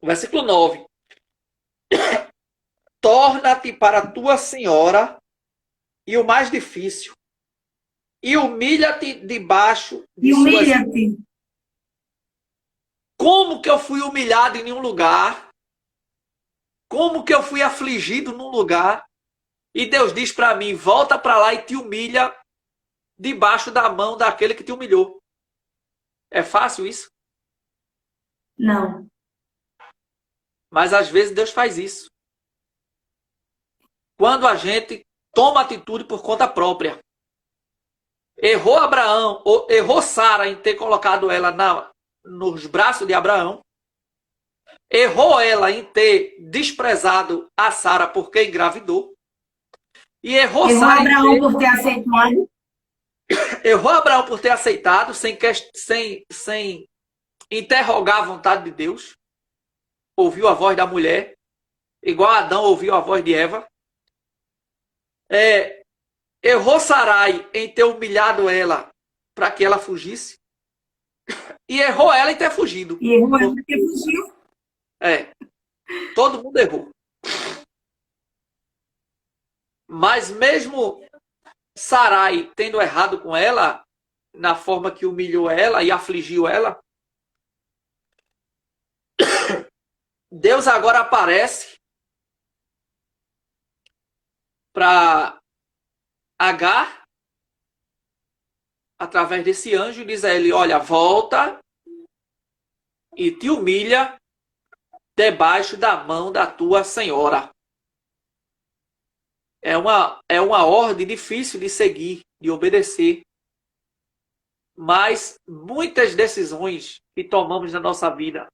o versículo 9. Torna-te para a tua senhora, e o mais difícil, e humilha-te debaixo de suas... Humilha-te. Como que eu fui humilhado em nenhum lugar? Como que eu fui afligido num lugar? E Deus diz para mim, volta para lá e te humilha debaixo da mão daquele que te humilhou. É fácil isso? Não. Mas às vezes Deus faz isso. Quando a gente toma atitude por conta própria. Errou Abraão, ou errou Sara em ter colocado ela nos braços de Abraão. Errou ela em ter desprezado a Sara porque engravidou. E errou Sara Abraão por ter aceitado. Errou Abraão por ter aceitado sem interrogar a vontade de Deus. Ouviu a voz da mulher, igual Adão ouviu a voz de Eva. Errou Sarai em ter humilhado ela para que ela fugisse. E errou ela em ter fugido. E errou ela porque fugiu. Todo mundo errou. Mas mesmo Sarai tendo errado com ela, na forma que humilhou ela e afligiu ela, Deus agora aparece para Agar, através desse anjo, e diz a ele, olha, volta e te humilha debaixo da mão da tua senhora. É uma ordem difícil de seguir, de obedecer. Mas muitas decisões que tomamos na nossa vida,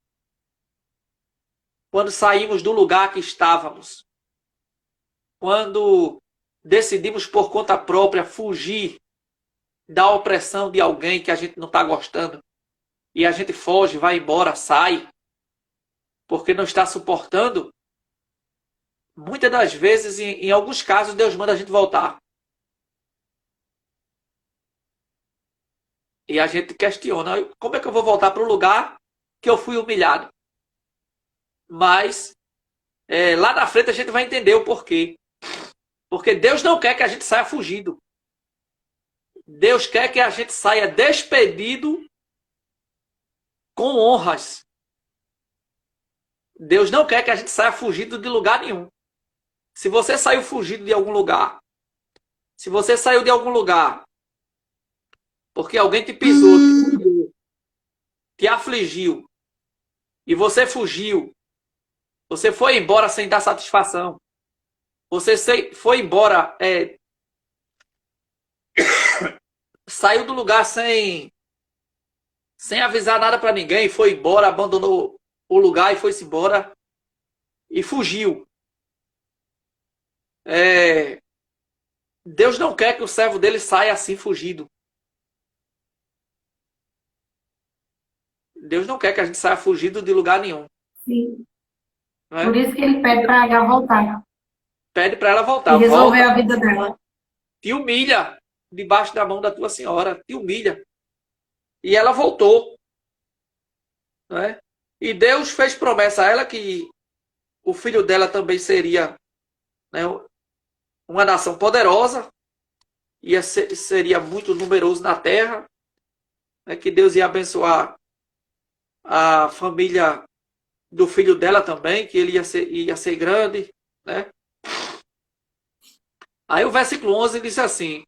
quando saímos do lugar que estávamos, quando decidimos por conta própria fugir da opressão de alguém que a gente não está gostando, e a gente foge, vai embora, sai, porque não está suportando, muitas das vezes, em alguns casos, Deus manda a gente voltar. E a gente questiona, como é que eu vou voltar para o lugar que eu fui humilhado? Mas lá na frente a gente vai entender o porquê. Porque Deus não quer que a gente saia fugido. Deus quer que a gente saia despedido com honras. Deus não quer que a gente saia fugido de lugar nenhum. Se você saiu fugido de algum lugar, se você saiu de algum lugar porque alguém te pisou, te afligiu, e você fugiu, você foi embora sem dar satisfação, você foi embora, saiu do lugar sem avisar nada para ninguém, foi embora, abandonou o lugar e foi-se embora e fugiu. Deus não quer que o servo dele saia assim fugido. Deus não quer que a gente saia fugido de lugar nenhum. Sim. Por isso que ele pede para Agar voltar. Pede para ela voltar. E resolver a vida dela. Te humilha debaixo da mão da tua senhora. Te humilha. E ela voltou. Né? E Deus fez promessa a ela que o filho dela também seria, né, uma nação poderosa. Seria muito numeroso na terra. Né, que Deus ia abençoar a família do filho dela também, que ele ia ser grande, né? Aí o versículo 11 diz assim,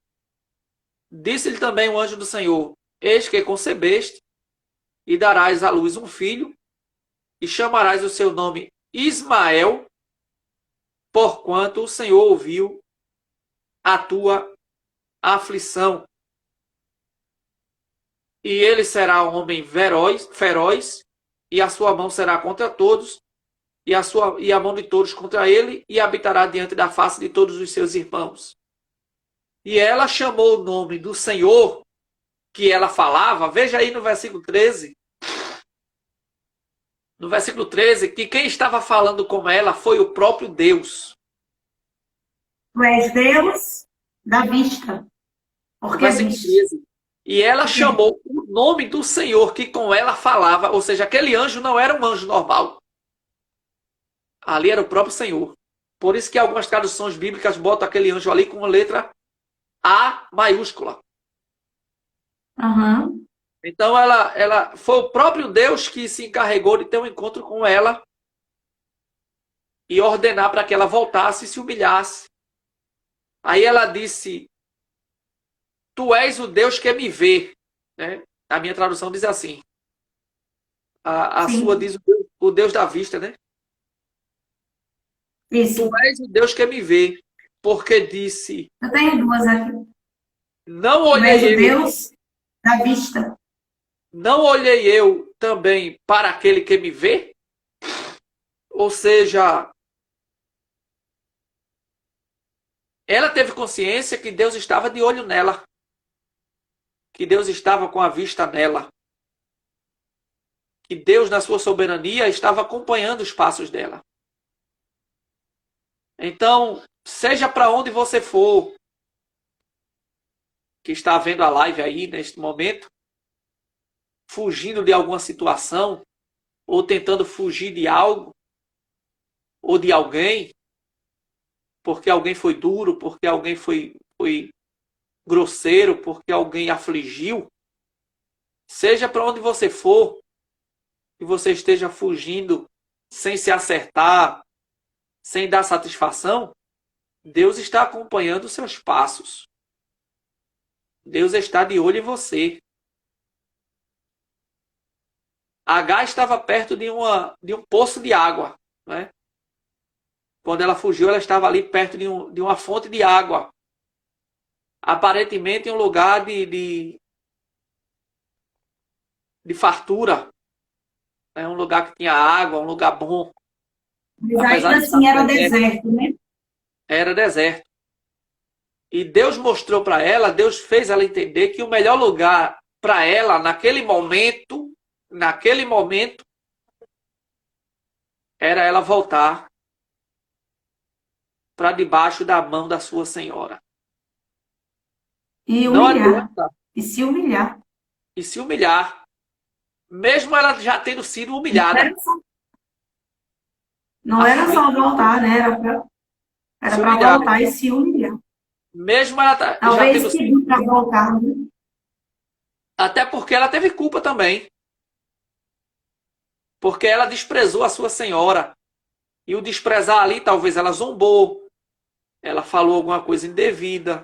disse-lhe também o anjo do Senhor, eis que concebeste, e darás à luz um filho, e chamarás o seu nome Ismael, porquanto o Senhor ouviu a tua aflição. E ele será um homem feroz, e a sua mão será contra todos, e a mão de todos contra ele, e habitará diante da face de todos os seus irmãos. E ela chamou o nome do Senhor que ela falava, veja aí no versículo 13. No versículo 13, que quem estava falando com ela foi o próprio Deus. Tu és Deus da vista. Porque Versículo 13. E ela chamou o nome do Senhor que com ela falava, ou seja, aquele anjo não era um anjo normal. Ali era o próprio Senhor. Por isso que algumas traduções bíblicas botam aquele anjo ali com a letra A maiúscula. Uhum. Então ela foi o próprio Deus que se encarregou de ter um encontro com ela e ordenar para que ela voltasse e se humilhasse. Aí ela disse: Tu és o Deus que me vê. Né? A minha tradução diz assim. A sua diz o Deus da vista, né? Isso. Tu és o Deus que me vê. Porque disse... Eu tenho duas aqui. Não olhei tu és o Deus da vista. Não olhei eu também para aquele que me vê? Ou seja, ela teve consciência que Deus estava de olho nela. Que Deus estava com a vista nela. Que Deus, na sua soberania, estava acompanhando os passos dela. Então, seja para onde você for, que está vendo a live aí neste momento, fugindo de alguma situação, ou tentando fugir de algo, ou de alguém, porque alguém foi duro, porque alguém foi grosseiro, porque alguém afligiu, seja para onde você for, que você esteja fugindo sem se acertar, sem dar satisfação, Deus está acompanhando os seus passos. Deus está de olho em você. H estava perto de um poço de água. Né? Quando ela fugiu, ela estava ali perto de uma fonte de água. Aparentemente em um lugar de fartura. É um lugar que tinha água, um lugar bom. Mas ainda assim era deserto, né? Era deserto. E Deus mostrou para ela, Deus fez ela entender que o melhor lugar para ela, naquele momento, era ela voltar para debaixo da mão da sua senhora. E humilhar. E se humilhar. E se humilhar. Mesmo ela já tendo sido humilhada. Não era só voltar, né? Era para voltar e se humilhar. Mesmo ela talvez já tendo sido para voltar, né? Até porque ela teve culpa também. Porque ela desprezou a sua senhora. E o desprezar ali, talvez ela zombou. Ela falou alguma coisa indevida.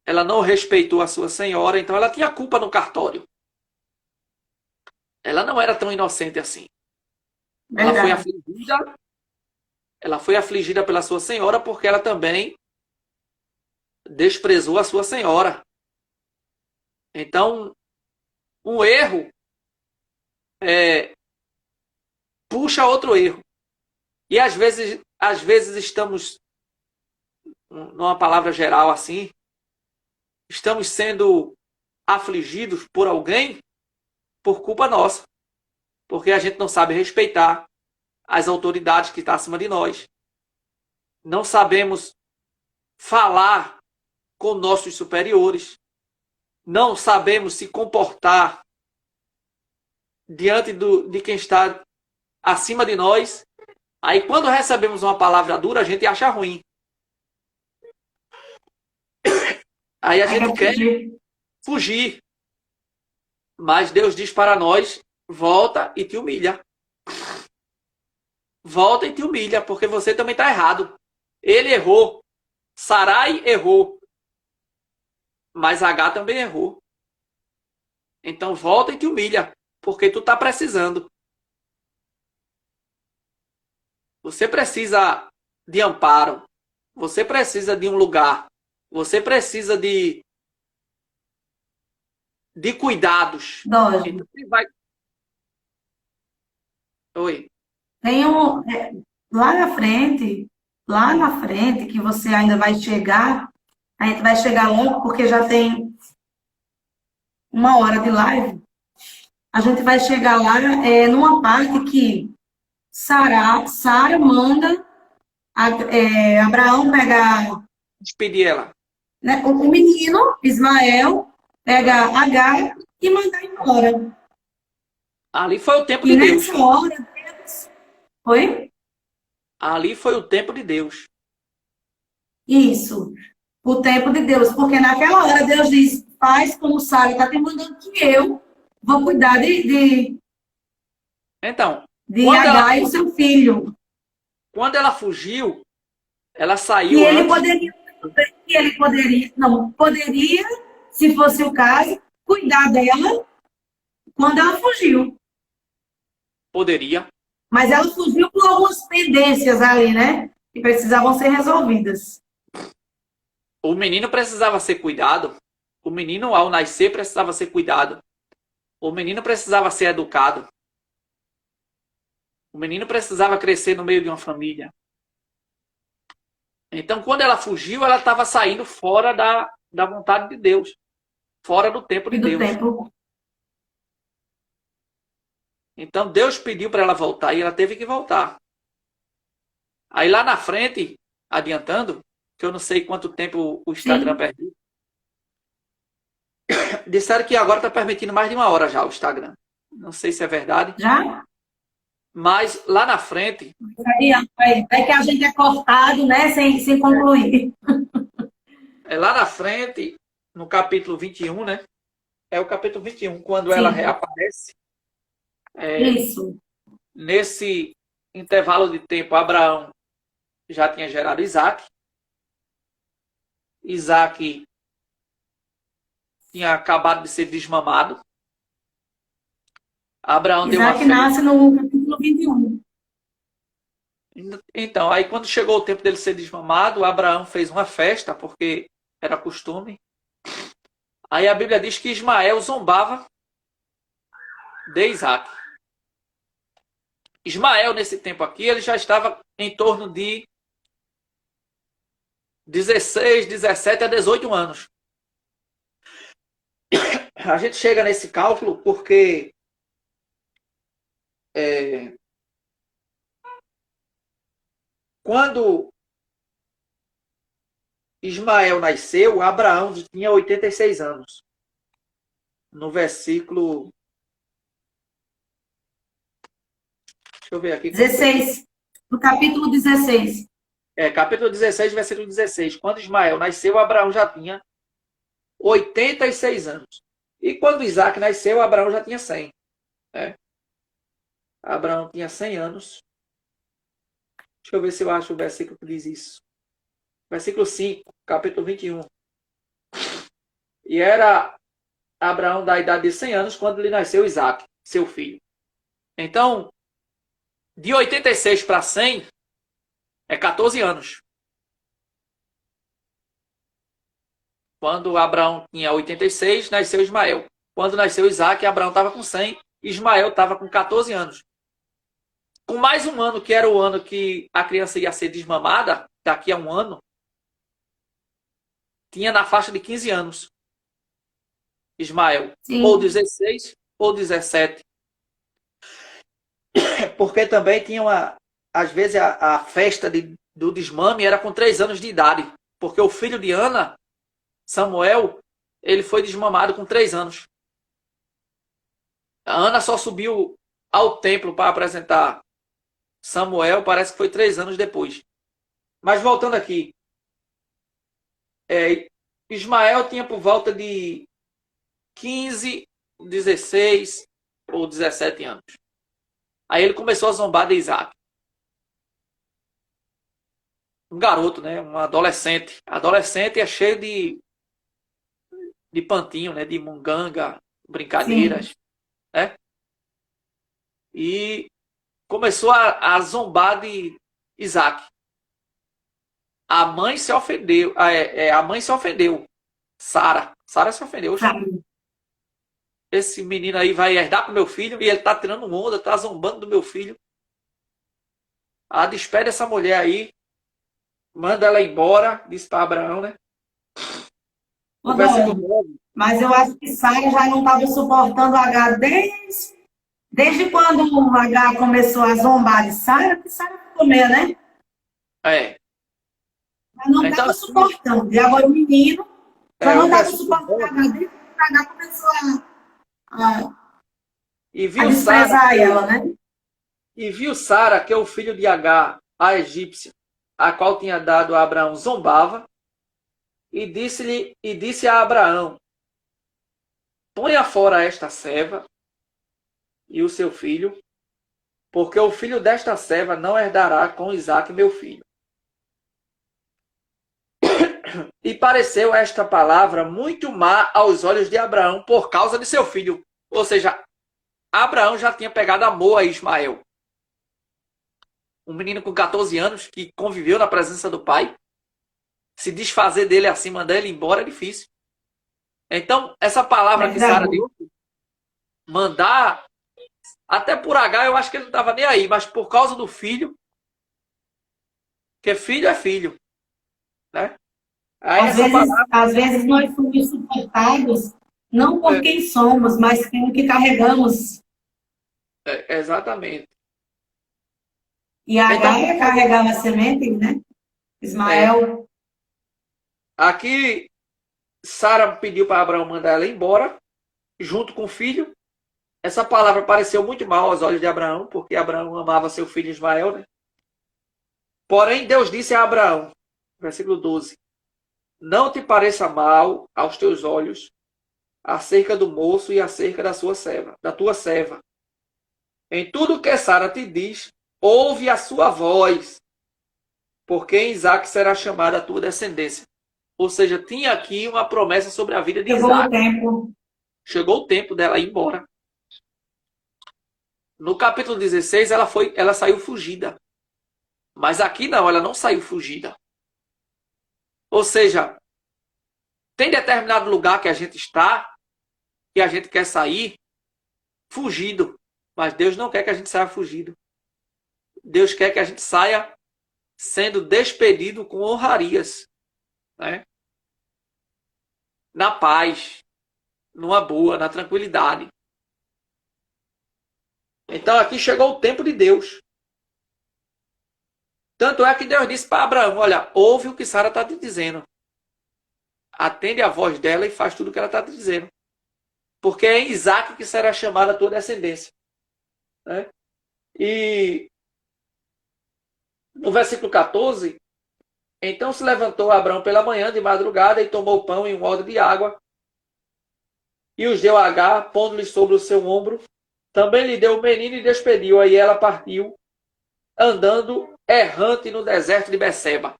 Ela não respeitou a sua senhora. Então ela tinha culpa no cartório. Ela não era tão inocente assim. Ela foi afligida. Ela foi afligida pela sua senhora porque ela também desprezou a sua senhora. Então, um erro puxa outro erro. E às vezes estamos, numa palavra geral assim, estamos sendo afligidos por alguém por culpa nossa. Porque a gente não sabe respeitar as autoridades que estão acima de nós. Não sabemos falar com nossos superiores. Não sabemos se comportar diante de quem está acima de nós. Aí quando recebemos uma palavra dura, a gente acha ruim. Aí a gente quer fugir. Mas Deus diz para nós, volta e te humilha. Volta e te humilha, porque você também está errado. Ele errou. Sarai errou. Mas H também errou. Então volta e te humilha, porque tu está precisando. Você precisa de amparo, você precisa de um lugar, você precisa de cuidados. Dói. Então, ele vai... Oi. Tem um, lá na frente, que você ainda vai chegar, a gente vai chegar logo, porque já tem 1 hora de live. A gente vai chegar lá numa parte que Sara manda Abraão pegar, Despedir ela. né, o menino, Ismael, pegar Agar e mandar embora. Ali foi o tempo E de Deus. nessa hora, Deus... Oi? Ali foi o tempo de Deus. Isso. O tempo de Deus. Porque naquela hora Deus diz, faz como Sara está te mandando que eu vou cuidar Então, de quando ela, Agar e o seu filho. quando ela fugiu, ela E saiu ele antes. poderia, não, poderia, se fosse o caso, cuidar dela quando ela fugiu. Poderia. Mas ela fugiu com algumas pendências ali, né? Que precisavam ser resolvidas. O menino precisava ser cuidado. O menino, ao nascer, precisava ser cuidado. O menino precisava ser educado. O menino precisava crescer no meio de uma família. Então, quando ela fugiu, ela estava saindo fora da vontade de Deus. Fora do tempo de E do Deus. tempo. Então, Deus pediu para ela voltar e ela teve que voltar. Aí, lá na frente, adiantando, que eu não sei quanto tempo o Instagram Sim. permite, disseram que agora está permitindo mais de 1 hora já o Instagram. Não sei se é verdade. Já? Mas lá na frente, Aí que a gente é cortado, né? Sem concluir. lá na frente, no capítulo 21, né? É o capítulo 21, quando ela Sim. reaparece. Isso. Nesse intervalo de tempo, Abraão já tinha gerado Isaac. Isaac tinha acabado de ser desmamado. Abraão deu uma Isaac festa. nasce no capítulo 21. Então, aí quando chegou o tempo dele ser desmamado, Abraão fez uma festa, porque era costume. Aí a Bíblia diz que Ismael zombava de Isaac. Ismael, nesse tempo aqui, ele já estava em torno de 16, 17 a 18 anos. A gente chega nesse cálculo porque quando Ismael nasceu, Abraão tinha 86 anos. No versículo... Deixa eu ver aqui. 16. No capítulo 16. Capítulo 16, versículo 16. Quando Ismael nasceu, Abraão já tinha 86 anos. E quando Isaac nasceu, Abraão já tinha 100. Abraão tinha 100 anos. Deixa eu ver se eu acho o versículo que diz isso. Versículo 5, capítulo 21. E era Abraão da idade de 100 anos quando lhe nasceu Isaac, seu filho. Então, de 86 para 100 é 14 anos. Quando Abraão tinha 86, nasceu Ismael. Quando nasceu Isaac, Abraão estava com 100, Ismael estava com 14 anos. Com mais um ano, que era o ano que a criança ia ser desmamada, daqui a um ano, tinha na faixa de 15 anos. Ismael. Sim. Ou 16, ou 17. Porque também tinha às vezes a festa do desmame era com 3 anos de idade. Porque o filho de Ana, Samuel, ele foi desmamado com 3 anos. A Ana só subiu ao templo para apresentar Samuel, parece que foi 3 anos depois. Mas voltando aqui, Ismael tinha por volta de 15, 16 ou 17 anos. Aí ele começou a zombar de Isaac. Um garoto, né? Um adolescente. Adolescente é cheio de pantinho, né? De munganga, brincadeiras. Sim. Né? E começou a zombar de Isaac. A mãe se ofendeu. A mãe se ofendeu. Sara. Sara se ofendeu. Sabe? Esse menino aí vai herdar pro meu filho e ele tá tirando onda, tá zombando do meu filho. Ah, despede essa mulher aí. Manda ela embora. Disse para Abraão, né? O versículo Rodolfo, 9. mas eu acho que Sara já não estava suportando o H desde quando o H começou a zombar de Sara, que Sara ficou meio, né? É. Já não Então, estava assim, suportando. E agora o menino já não o estava versículo suportando o 9. H desde que o H começou E a viu Sara, desprezar ela, né? que o filho de Agar, a egípcia, a qual tinha dado a Abraão, zombava, e disse a Abraão: ponha fora esta serva e o seu filho, porque o filho desta serva não herdará com Isaque, meu filho. E pareceu esta palavra muito má aos olhos de Abraão por causa de seu filho. Ou seja, Abraão já tinha pegado amor a Ismael. Um menino com 14 anos que conviveu na presença do pai. Se desfazer dele assim, mandar ele embora é difícil. Então, essa palavra que Sara Verdade. deu, mandar, até por H eu acho que ele não estava nem aí, mas por causa do filho, porque filho é filho, né? Aí essa palavra, Às vezes nós somos suportados não por é, quem somos, mas pelo que carregamos. exatamente. E Então, H carregava a semente, né? é, Ismael. aqui Sara pediu para Abraão mandar ela embora, junto com o filho. Essa palavra pareceu muito mal aos olhos de Abraão, porque Abraão amava seu filho Ismael, né? Porém, Deus disse a Abraão, versículo 12: não te pareça mal aos teus olhos acerca do moço e acerca da sua serva, da tua serva. Em tudo que Sara te diz, ouve a sua voz, porque em Isaque será chamada a tua descendência. Ou seja, tinha aqui uma promessa sobre a vida de Chegou o Isaque. tempo. Chegou o tempo dela ir embora. No capítulo 16, ela saiu fugida. Mas aqui não, ela não saiu fugida. Ou seja, tem determinado lugar que a gente está, que a gente quer sair fugido. Mas Deus não quer que a gente saia fugido. Deus quer que a gente saia sendo despedido com honrarias, né? Na paz, numa boa, na tranquilidade. Então aqui chegou o tempo de Deus. Tanto é que Deus disse para Abraão: olha, ouve o que Sara está te dizendo. Atende a voz dela e faz tudo o que ela está te dizendo. Porque é em Isaque que será chamada a tua descendência. Né? E no versículo 14, então se levantou Abraão pela manhã de madrugada e tomou pão e um odre de água e os deu a Agar, pondo-lhe sobre o seu ombro. Também lhe deu o menino e despediu. Aí ela partiu, andando errante no deserto de Beceba.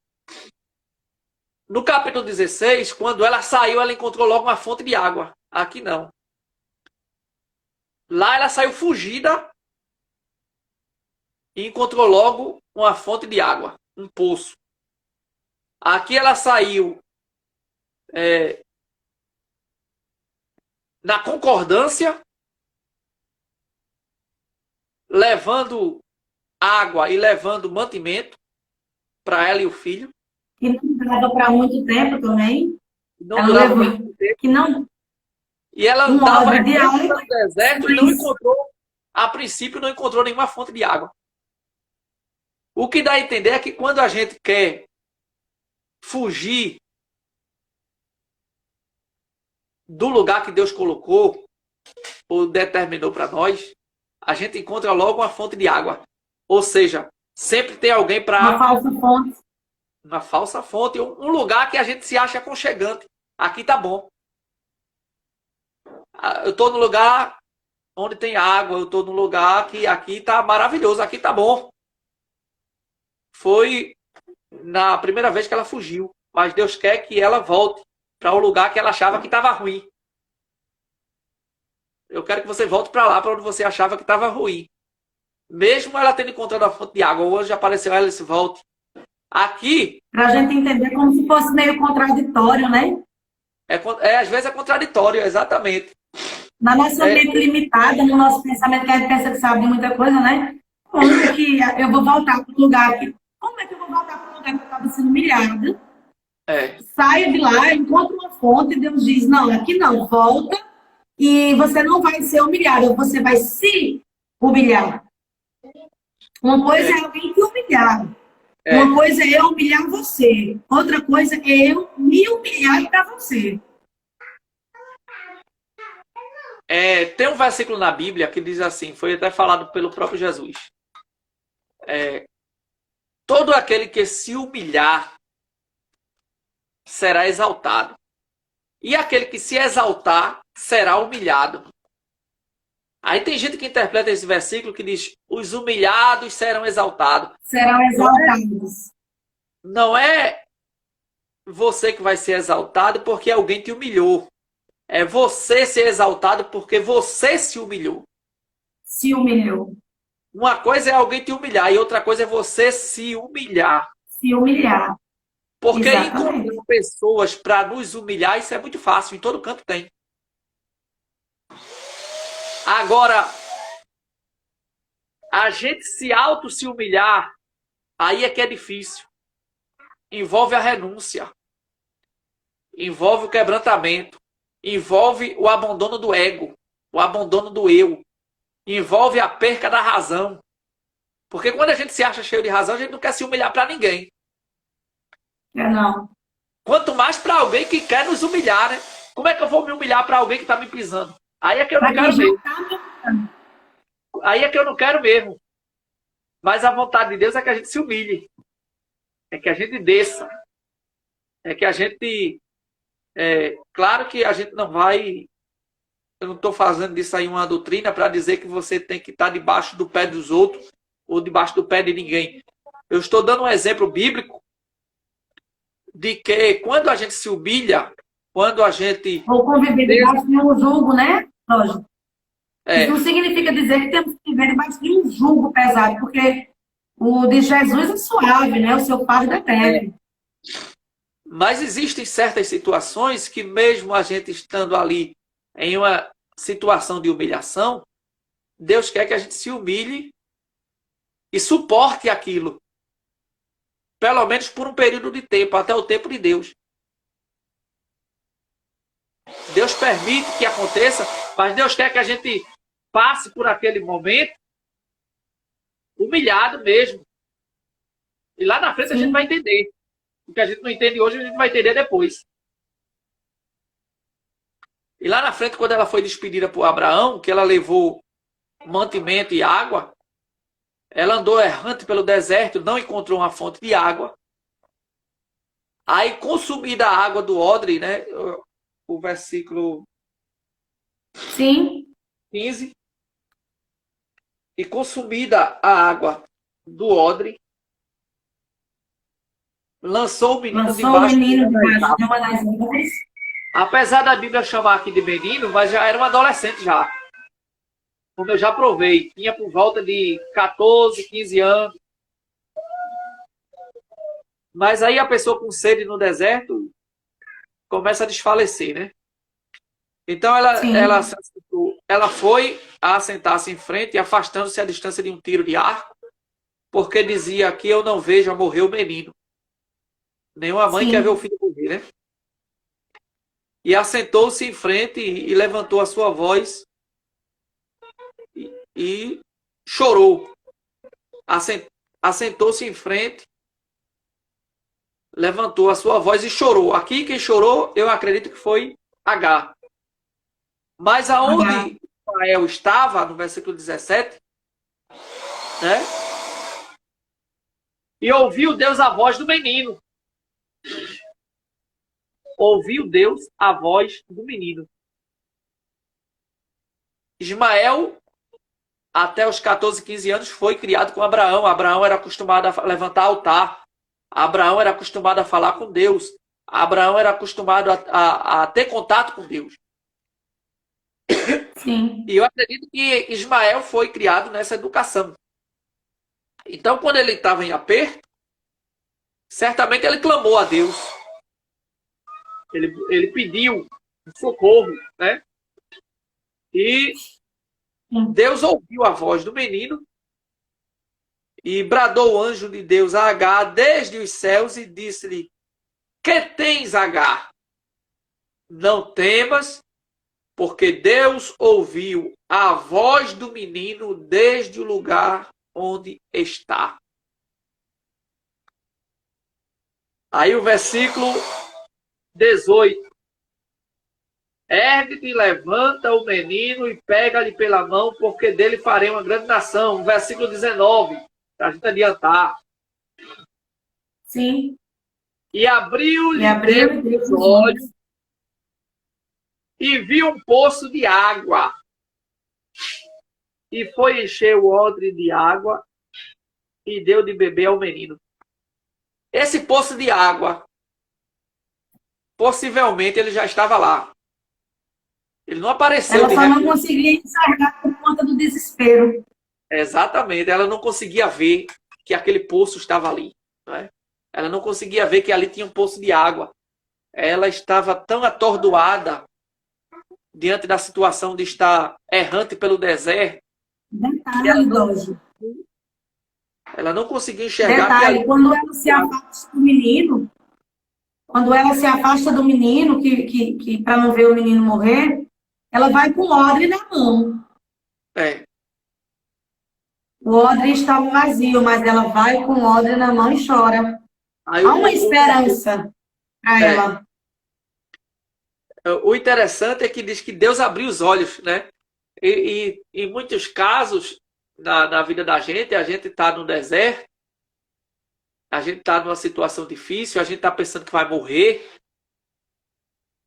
No capítulo 16, quando ela saiu, ela encontrou logo uma fonte de água. Aqui não. Lá ela saiu fugida e encontrou logo uma fonte de água, um poço. Aqui ela saiu na concordância, levando água e levando mantimento para ela e o filho. Que não dava para muito tempo também. Não Ela durava levou. muito tempo. Que não. E ela Um andava odre de errante água. pelo deserto e não encontrou, a princípio, não encontrou nenhuma fonte de água. O que dá a entender é que quando a gente quer fugir do lugar que Deus colocou ou determinou para nós, a gente encontra logo uma fonte de água. Ou seja, sempre tem alguém Uma para falsa fonte. uma falsa fonte, um lugar que a gente se acha aconchegante. Aqui tá bom. Eu estou no lugar onde tem água, eu estou no lugar que aqui tá maravilhoso, aqui tá bom. Foi na primeira vez que ela fugiu, mas Deus quer que ela volte para o lugar que ela achava que estava ruim. Eu quero que você volte para lá, para onde você achava que estava ruim. Mesmo ela tendo encontrado a fonte de água, o anjo apareceu a ela e disse: volte. Aqui, Para a gente entender como se fosse meio contraditório, né? às vezes é contraditório, exatamente. Na nossa mente limitada, no nosso pensamento, que a gente pensa que sabe muita coisa, né? Como que eu vou voltar para o lugar que. Como é que eu vou voltar para o lugar que eu estava sendo humilhada? É, Saio de lá, encontro uma fonte e Deus diz: não, aqui não, volta e você não vai ser humilhado, você vai se humilhar. Uma coisa é alguém te humilhar, uma coisa é eu humilhar você, outra coisa é eu me humilhar para você. Tem um versículo na Bíblia que diz assim, foi até falado pelo próprio Jesus. Todo aquele que se humilhar será exaltado. E aquele que se exaltar será humilhado. Aí tem gente que interpreta esse versículo que diz: os humilhados serão exaltados. Serão exaltados. Não é você que vai ser exaltado porque alguém te humilhou. É você ser exaltado porque você se humilhou. Se humilhou. Uma coisa é alguém te humilhar e outra coisa é você se humilhar. Se humilhar. Porque Exatamente. encontrar pessoas para nos humilhar, isso é muito fácil, em todo canto tem. Agora, a gente se se humilhar, aí é que é difícil. Envolve a renúncia, envolve o quebrantamento, envolve o abandono do ego, o abandono do eu, envolve a perca da razão. Porque quando a gente se acha cheio de razão, a gente não quer se humilhar para ninguém. Não. Quanto mais para alguém que quer nos humilhar, né? Como é que eu vou me humilhar para alguém que está me pisando? Aí é que eu não quero mesmo. Aí é que eu não quero mesmo. Mas a vontade de Deus é que a gente se humilhe. É que a gente desça. É que a gente... claro que a gente não vai... Eu não estou fazendo disso aí uma doutrina para dizer que você tem que estar debaixo do pé dos outros ou debaixo do pé de ninguém. Eu estou dando um exemplo bíblico de que quando a gente se humilha, quando a gente... Ou conviver debaixo de um jugo, né, Lógico. É, Isso não significa dizer que temos que viver debaixo de um jugo pesado, porque o de Jesus é suave, né? O seu fardo é leve. mas existem certas situações que mesmo a gente estando ali em uma situação de humilhação, Deus quer que a gente se humilhe e suporte aquilo. Pelo menos por um período de tempo, até o tempo de Deus. Deus permite que aconteça, mas Deus quer que a gente passe por aquele momento humilhado mesmo. E lá na frente a gente vai entender. O que a gente não entende hoje, a gente vai entender depois. E lá na frente, quando ela foi despedida por Abraão, que ela levou mantimento e água, ela andou errante pelo deserto, não encontrou uma fonte de água. Aí, consumida a água do odre, né? O versículo Sim. 15. E consumida a água do odre, lançou o menino debaixo de uma das nuvens. Apesar da Bíblia chamar aqui de menino, mas já era um adolescente já. Como eu já provei, tinha por volta de 14, 15 anos. Mas aí a pessoa com sede no deserto começa a desfalecer, né? Então ela foi a assentar-se em frente, afastando-se à distância de um tiro de arco, porque dizia que eu não vejo a morrer o menino. Nenhuma mãe quer ver o filho morrer, né? E assentou-se em frente e levantou a sua voz e chorou. Assentou-se em frente, levantou a sua voz e chorou. Aqui quem chorou, eu acredito que foi Agar. Mas aonde Israel estava, no versículo 17, né? E ouviu Deus a voz do menino. Ouviu Deus a voz do menino. Ismael, até os 14, 15 anos, foi criado com Abraão. Abraão era acostumado a levantar altar. Abraão era acostumado a falar com Deus. Abraão era acostumado a ter contato com Deus. Sim. E eu acredito que Ismael foi criado nessa educação. Então, quando ele estava em aperto, certamente ele clamou a Deus. Ele pediu socorro, né? E Deus ouviu a voz do menino e bradou o anjo de Deus a Agar desde os céus e disse-lhe: que tens, Agar? Não temas, porque Deus ouviu a voz do menino desde o lugar onde está. Aí o versículo 18. Ergue-te, levanta o menino e pega-lhe pela mão, porque dele farei uma grande nação. Versículo 19, para a gente adiantar. Sim. E abriu-lhe Deus os olhos e viu um poço de água. E foi encher o odre de água e deu de beber ao menino. Esse poço de água, possivelmente ele já estava lá. Ele não apareceu. Ela só não conseguia enxergar por conta do desespero. Exatamente. Ela não conseguia ver que aquele poço estava ali. Né? Ela não conseguia ver que ali tinha um poço de água. Ela estava tão atordoada diante da situação de estar errante pelo deserto. Detalhe, Dógio. Ela não conseguia enxergar. Detalhe, quando ela se afasta do menino, que para não ver o menino morrer, ela vai com o odre na mão. É. O odre estava vazio, mas ela vai com o odre na mão e chora. Há uma esperança para ela. O interessante é que diz que Deus abriu os olhos, né? E em muitos casos, na vida da gente, a gente está no deserto, a gente está numa situação difícil, a gente está pensando que vai morrer,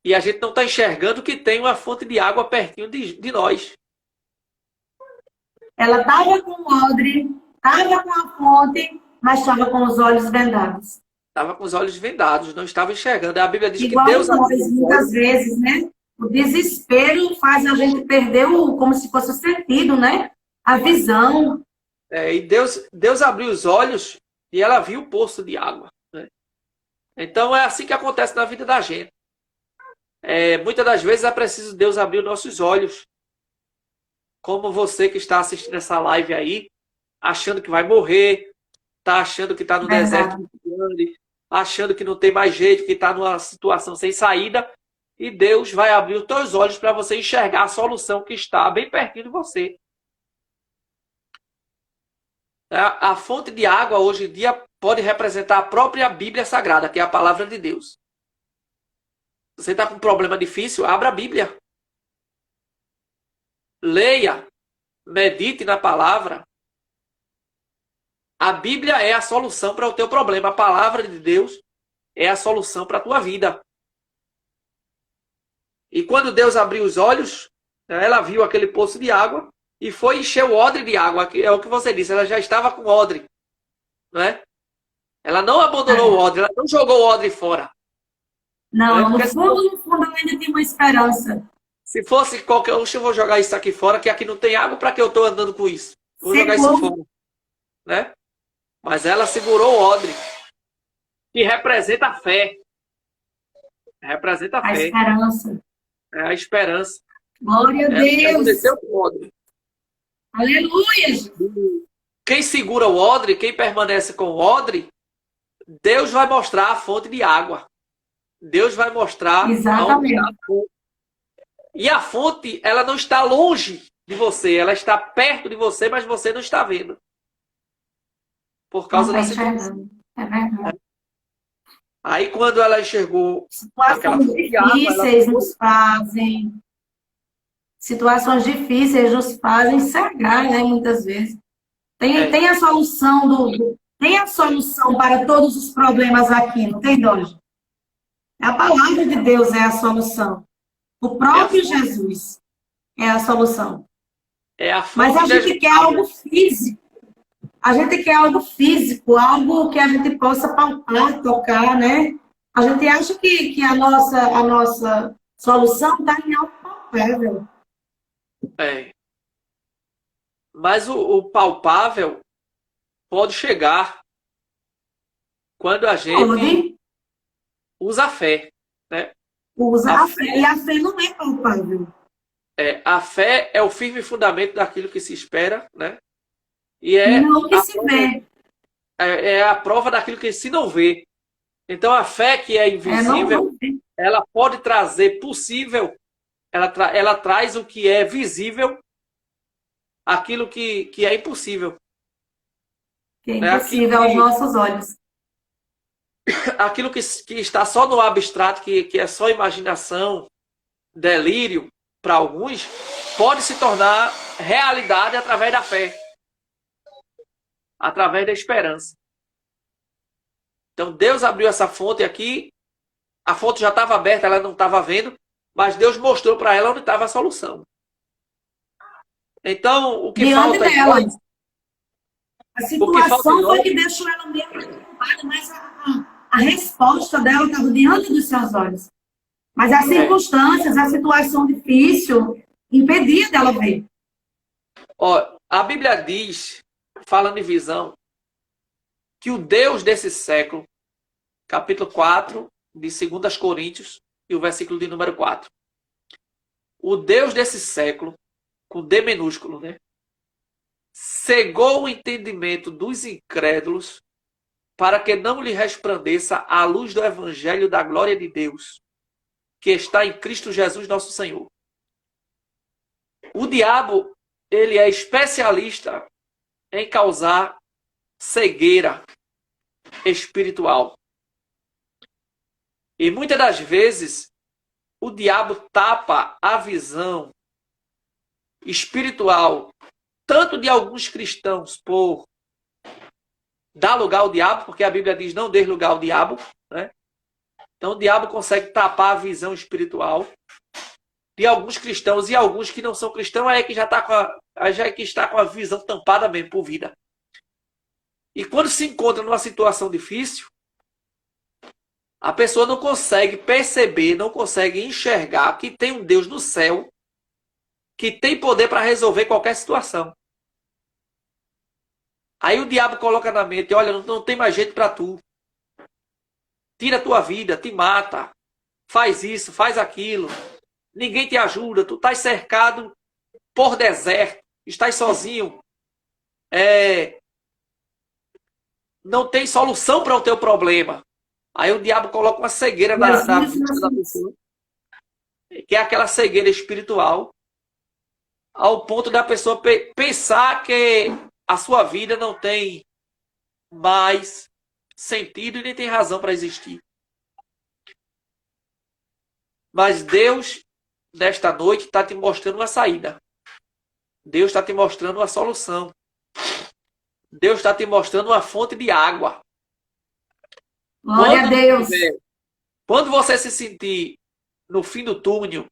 e a gente não está enxergando que tem uma fonte de água pertinho de nós. Ela estava com o odre, estava com a fonte, mas estava com os olhos vendados. Estava com os olhos vendados, não estava enxergando. A Bíblia diz igual que Deus... nós, muitas vezes, né? O desespero faz a gente perder como se fosse o sentido, né? A visão. E Deus abriu os olhos e ela viu o poço de água. Né? Então é assim que acontece na vida da gente. Muitas das vezes é preciso Deus abrir os nossos olhos. Como você que está assistindo essa live aí, achando que vai morrer, está achando que está no deserto muito grande, achando que não tem mais jeito, que está numa situação sem saída, e Deus vai abrir os teus olhos para você enxergar a solução que está bem pertinho de você. A fonte de água hoje em dia pode representar a própria Bíblia Sagrada, que é a palavra de Deus. Você está com um problema difícil? Abra a Bíblia. Leia, medite na palavra. A Bíblia é a solução para o teu problema. A palavra de Deus é a solução para a tua vida. E quando Deus abriu os olhos, ela viu aquele poço de água e foi encher o odre de água. É o que você disse, ela já estava com odre. Não é? Ela não abandonou o odre, ela não jogou o odre fora. Não, no fundo ela ainda tem uma esperança. Se fosse qualquer um, eu vou jogar isso aqui fora, que aqui não tem água, para que eu estou andando com isso? Vou jogar isso fora. Né? Mas ela segurou o odre, que representa a fé. Representa a fé. Esperança. É a esperança. Glória a Deus. O odre. Aleluia. Quem segura o odre, quem permanece com o odre, Deus vai mostrar a fonte de água. Deus vai mostrar exatamente onde está a fonte. E a fonte, ela não está longe de você, ela está perto de você, mas você não está vendo. Por causa da situação. É verdade. Aí quando ela enxergou situações difíceis nos fazem cegrar, né, muitas vezes. Tem a solução tem a solução para todos os problemas aqui, não tem, Dória? A palavra de Deus é a solução. O próprio Jesus é a solução. Mas a gente quer algo físico. A gente quer algo físico, algo que a gente possa palpar, tocar, né? A gente acha que a nossa solução está em algo palpável. Mas o palpável pode chegar. quando a gente usa a fé, né? Usa a fé. E a fé não é palpável. A fé é o firme fundamento daquilo que se espera, né? E não que se vê. É a prova daquilo que se não vê. Então, a fé que é invisível, ela pode trazer possível, ela traz o que é visível, aquilo que é impossível. Que é impossível aos nossos olhos. Aquilo que está só no abstrato, que é só imaginação, delírio, para alguns, pode se tornar realidade através da fé, através da esperança. Então, Deus abriu essa fonte aqui, a fonte já estava aberta, ela não estava vendo, mas Deus mostrou para ela onde estava a solução. Então, o que diante falta dela. nós, a situação foi que deixou ela meio preocupada, mas a resposta dela estava diante dos seus olhos. Mas as circunstâncias, a situação difícil, impedia dela ver. A Bíblia diz, falando em visão, que o Deus desse século, capítulo 4 de 2 Coríntios, e o versículo de número 4. O Deus desse século, com D minúsculo, né? Cegou o entendimento dos incrédulos para que não lhe resplandeça a luz do evangelho da glória de Deus, que está em Cristo Jesus nosso Senhor. O diabo, ele é especialista em causar cegueira espiritual. E muitas das vezes, o diabo tapa a visão espiritual, tanto de alguns cristãos, por dar lugar ao diabo, porque a Bíblia diz não dê lugar ao diabo, né? Então o diabo consegue tapar a visão espiritual de alguns cristãos, e alguns que não são cristãos é que já está com a visão tampada mesmo por vida. E quando se encontra numa situação difícil, a pessoa não consegue perceber, não consegue enxergar que tem um Deus no céu que tem poder para resolver qualquer situação. Aí o diabo coloca na mente, olha, não tem mais jeito para tu. Tira a tua vida, te mata. Faz isso, faz aquilo. Ninguém te ajuda, tu estás cercado por deserto, estás sozinho. Não tem solução para o teu problema. Aí o diabo coloca uma cegueira na vista da pessoa, que é aquela cegueira espiritual, ao ponto da pessoa pensar que a sua vida não tem mais sentido e nem tem razão para existir. Mas Deus, nesta noite, está te mostrando uma saída. Deus está te mostrando uma solução. Deus está te mostrando uma fonte de água. Glória a Deus. Quando você se sentir no fim do túnel,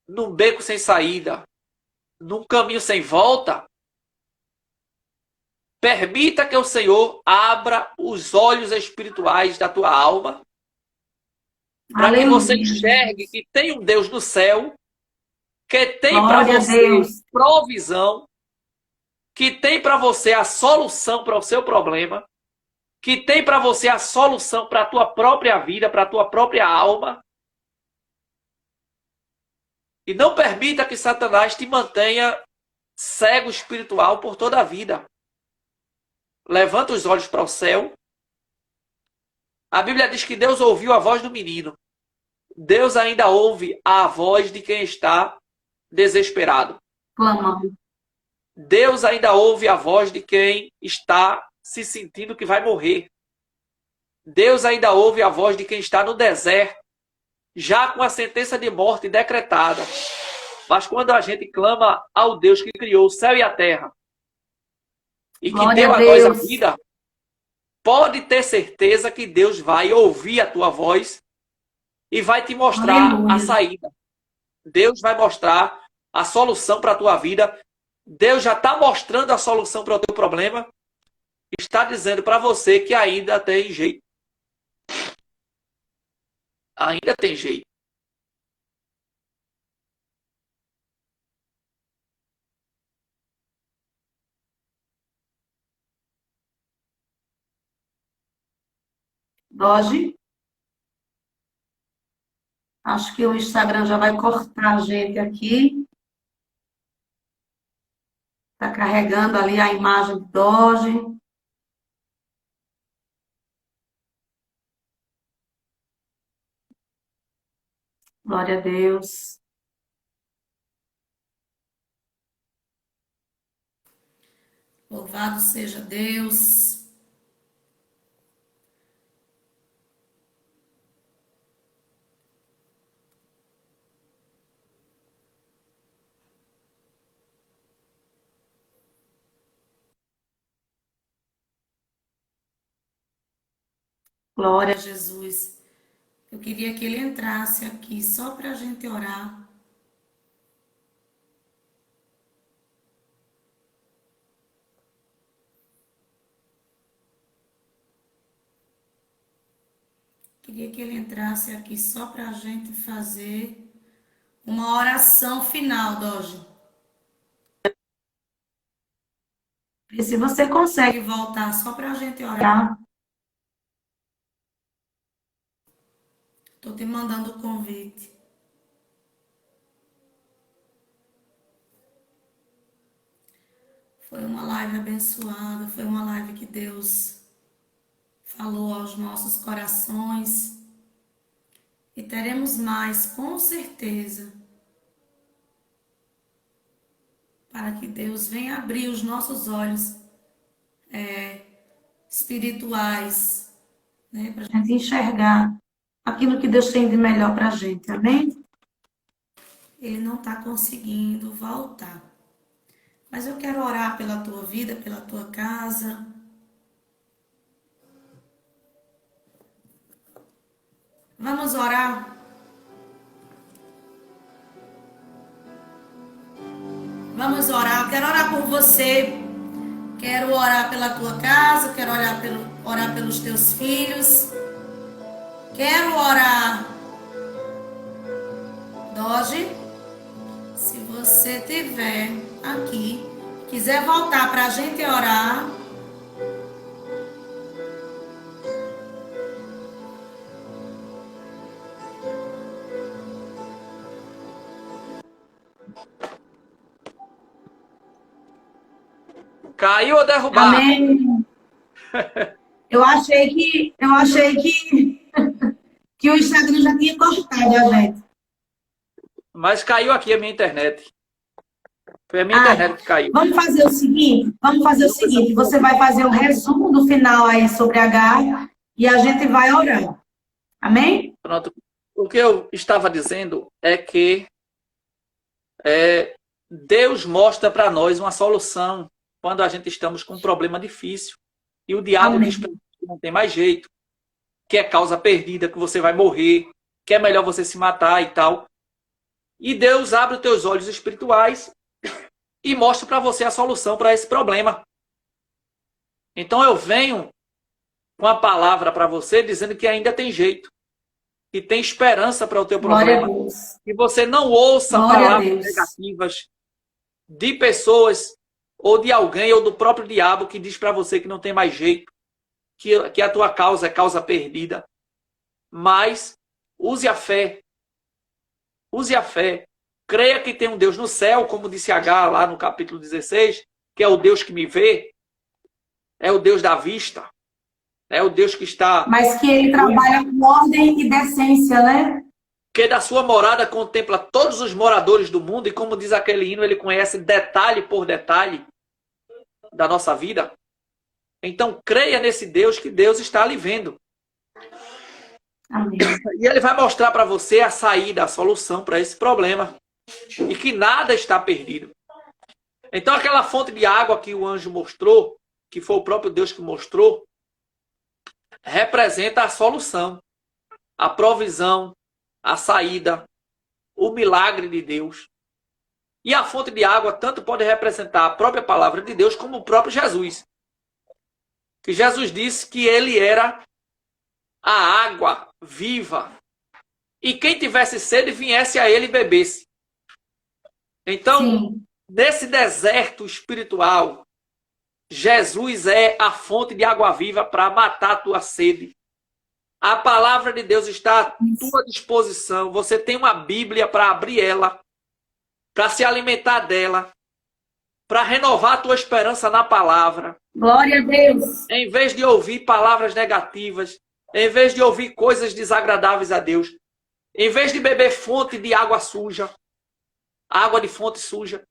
num beco sem saída, num caminho sem volta, permita que o Senhor abra os olhos espirituais da tua alma, para que você enxergue que tem um Deus no céu, que tem para você provisão, que tem para você a solução para o seu problema, que tem para você a solução para a tua própria vida, para a tua própria alma. E não permita que Satanás te mantenha cego espiritual por toda a vida. Levanta os olhos para o céu. A Bíblia diz que Deus ouviu a voz do menino. Deus ainda ouve a voz de quem está desesperado. Clamando. Deus ainda ouve a voz de quem está se sentindo que vai morrer. Deus ainda ouve a voz de quem está no deserto, já com a sentença de morte decretada. Mas quando a gente clama ao Deus que criou o céu e a terra, e que deu a nós a vida, pode ter certeza que Deus vai ouvir a tua voz e vai te mostrar a saída. Deus vai mostrar a solução para a tua vida. Deus já está mostrando a solução para o teu problema. Está dizendo para você que ainda tem jeito. Ainda tem jeito. Doge. Acho que o Instagram já vai cortar a gente aqui. Está carregando ali a imagem do Doge. Glória a Deus. Louvado seja Deus. Glória a Jesus. Eu queria que ele entrasse aqui só para a gente orar. Queria que ele entrasse aqui só para a gente fazer uma oração final, Doge. E se você consegue voltar só para a gente orar. Estou te mandando o convite. Foi uma live abençoada, foi uma live que Deus falou aos nossos corações. E teremos mais, com certeza, para que Deus venha abrir os nossos olhos espirituais, né, para a gente enxergar aquilo que Deus tem de melhor para a gente, amém? Ele não está conseguindo voltar. Mas eu quero orar pela tua vida, pela tua casa. Vamos orar? Vamos orar. Eu quero orar por você. Quero orar pela tua casa. Quero orar pelos teus filhos. Quero orar. Doge, se você tiver aqui, quiser voltar para a gente orar. Caiu ou derrubar? Amém. Eu achei que o Instagram já tinha cortado a gente. Mas caiu aqui a minha internet. Foi a minha internet que caiu. Vamos fazer o seguinte, você vai fazer o resumo do final aí sobre H e a gente vai orar. Amém? Pronto. O que eu estava dizendo é que Deus mostra para nós uma solução quando a gente estamos com um problema difícil. E o diabo diz para gente que não tem mais jeito, que é causa perdida, que você vai morrer, que é melhor você se matar e tal. E Deus abre os teus olhos espirituais e mostra para você a solução para esse problema. Então eu venho com a palavra para você dizendo que ainda tem jeito, que tem esperança para o teu problema. Que você não ouça palavras negativas de pessoas ou de alguém ou do próprio diabo que diz para você que não tem mais jeito, que a tua causa é causa perdida. Mas use a fé. Use a fé. Creia que tem um Deus no céu, como disse H lá no capítulo 16, que é o Deus que me vê, é o Deus da vista, é o Deus que está... Mas que ele trabalha com ordem e decência, né? Que da sua morada contempla todos os moradores do mundo e, como diz aquele hino, ele conhece detalhe por detalhe da nossa vida. Então, creia nesse Deus, que Deus está ali vendo. Amém. E ele vai mostrar para você a saída, a solução para esse problema. E que nada está perdido. Então, aquela fonte de água que o anjo mostrou, que foi o próprio Deus que mostrou, representa a solução, a provisão, a saída, o milagre de Deus. E a fonte de água tanto pode representar a própria palavra de Deus como o próprio Jesus. Que Jesus disse que ele era a água viva. E quem tivesse sede, viesse a ele e bebesse. Então, nesse deserto espiritual, Jesus é a fonte de água viva para matar a tua sede. A palavra de Deus está à tua disposição. Você tem uma Bíblia para abrir ela, para se alimentar dela, para renovar a tua esperança na palavra. Glória a Deus. Em vez de ouvir palavras negativas, em vez de ouvir coisas desagradáveis a Deus, em vez de beber fonte de água suja, água de fonte suja,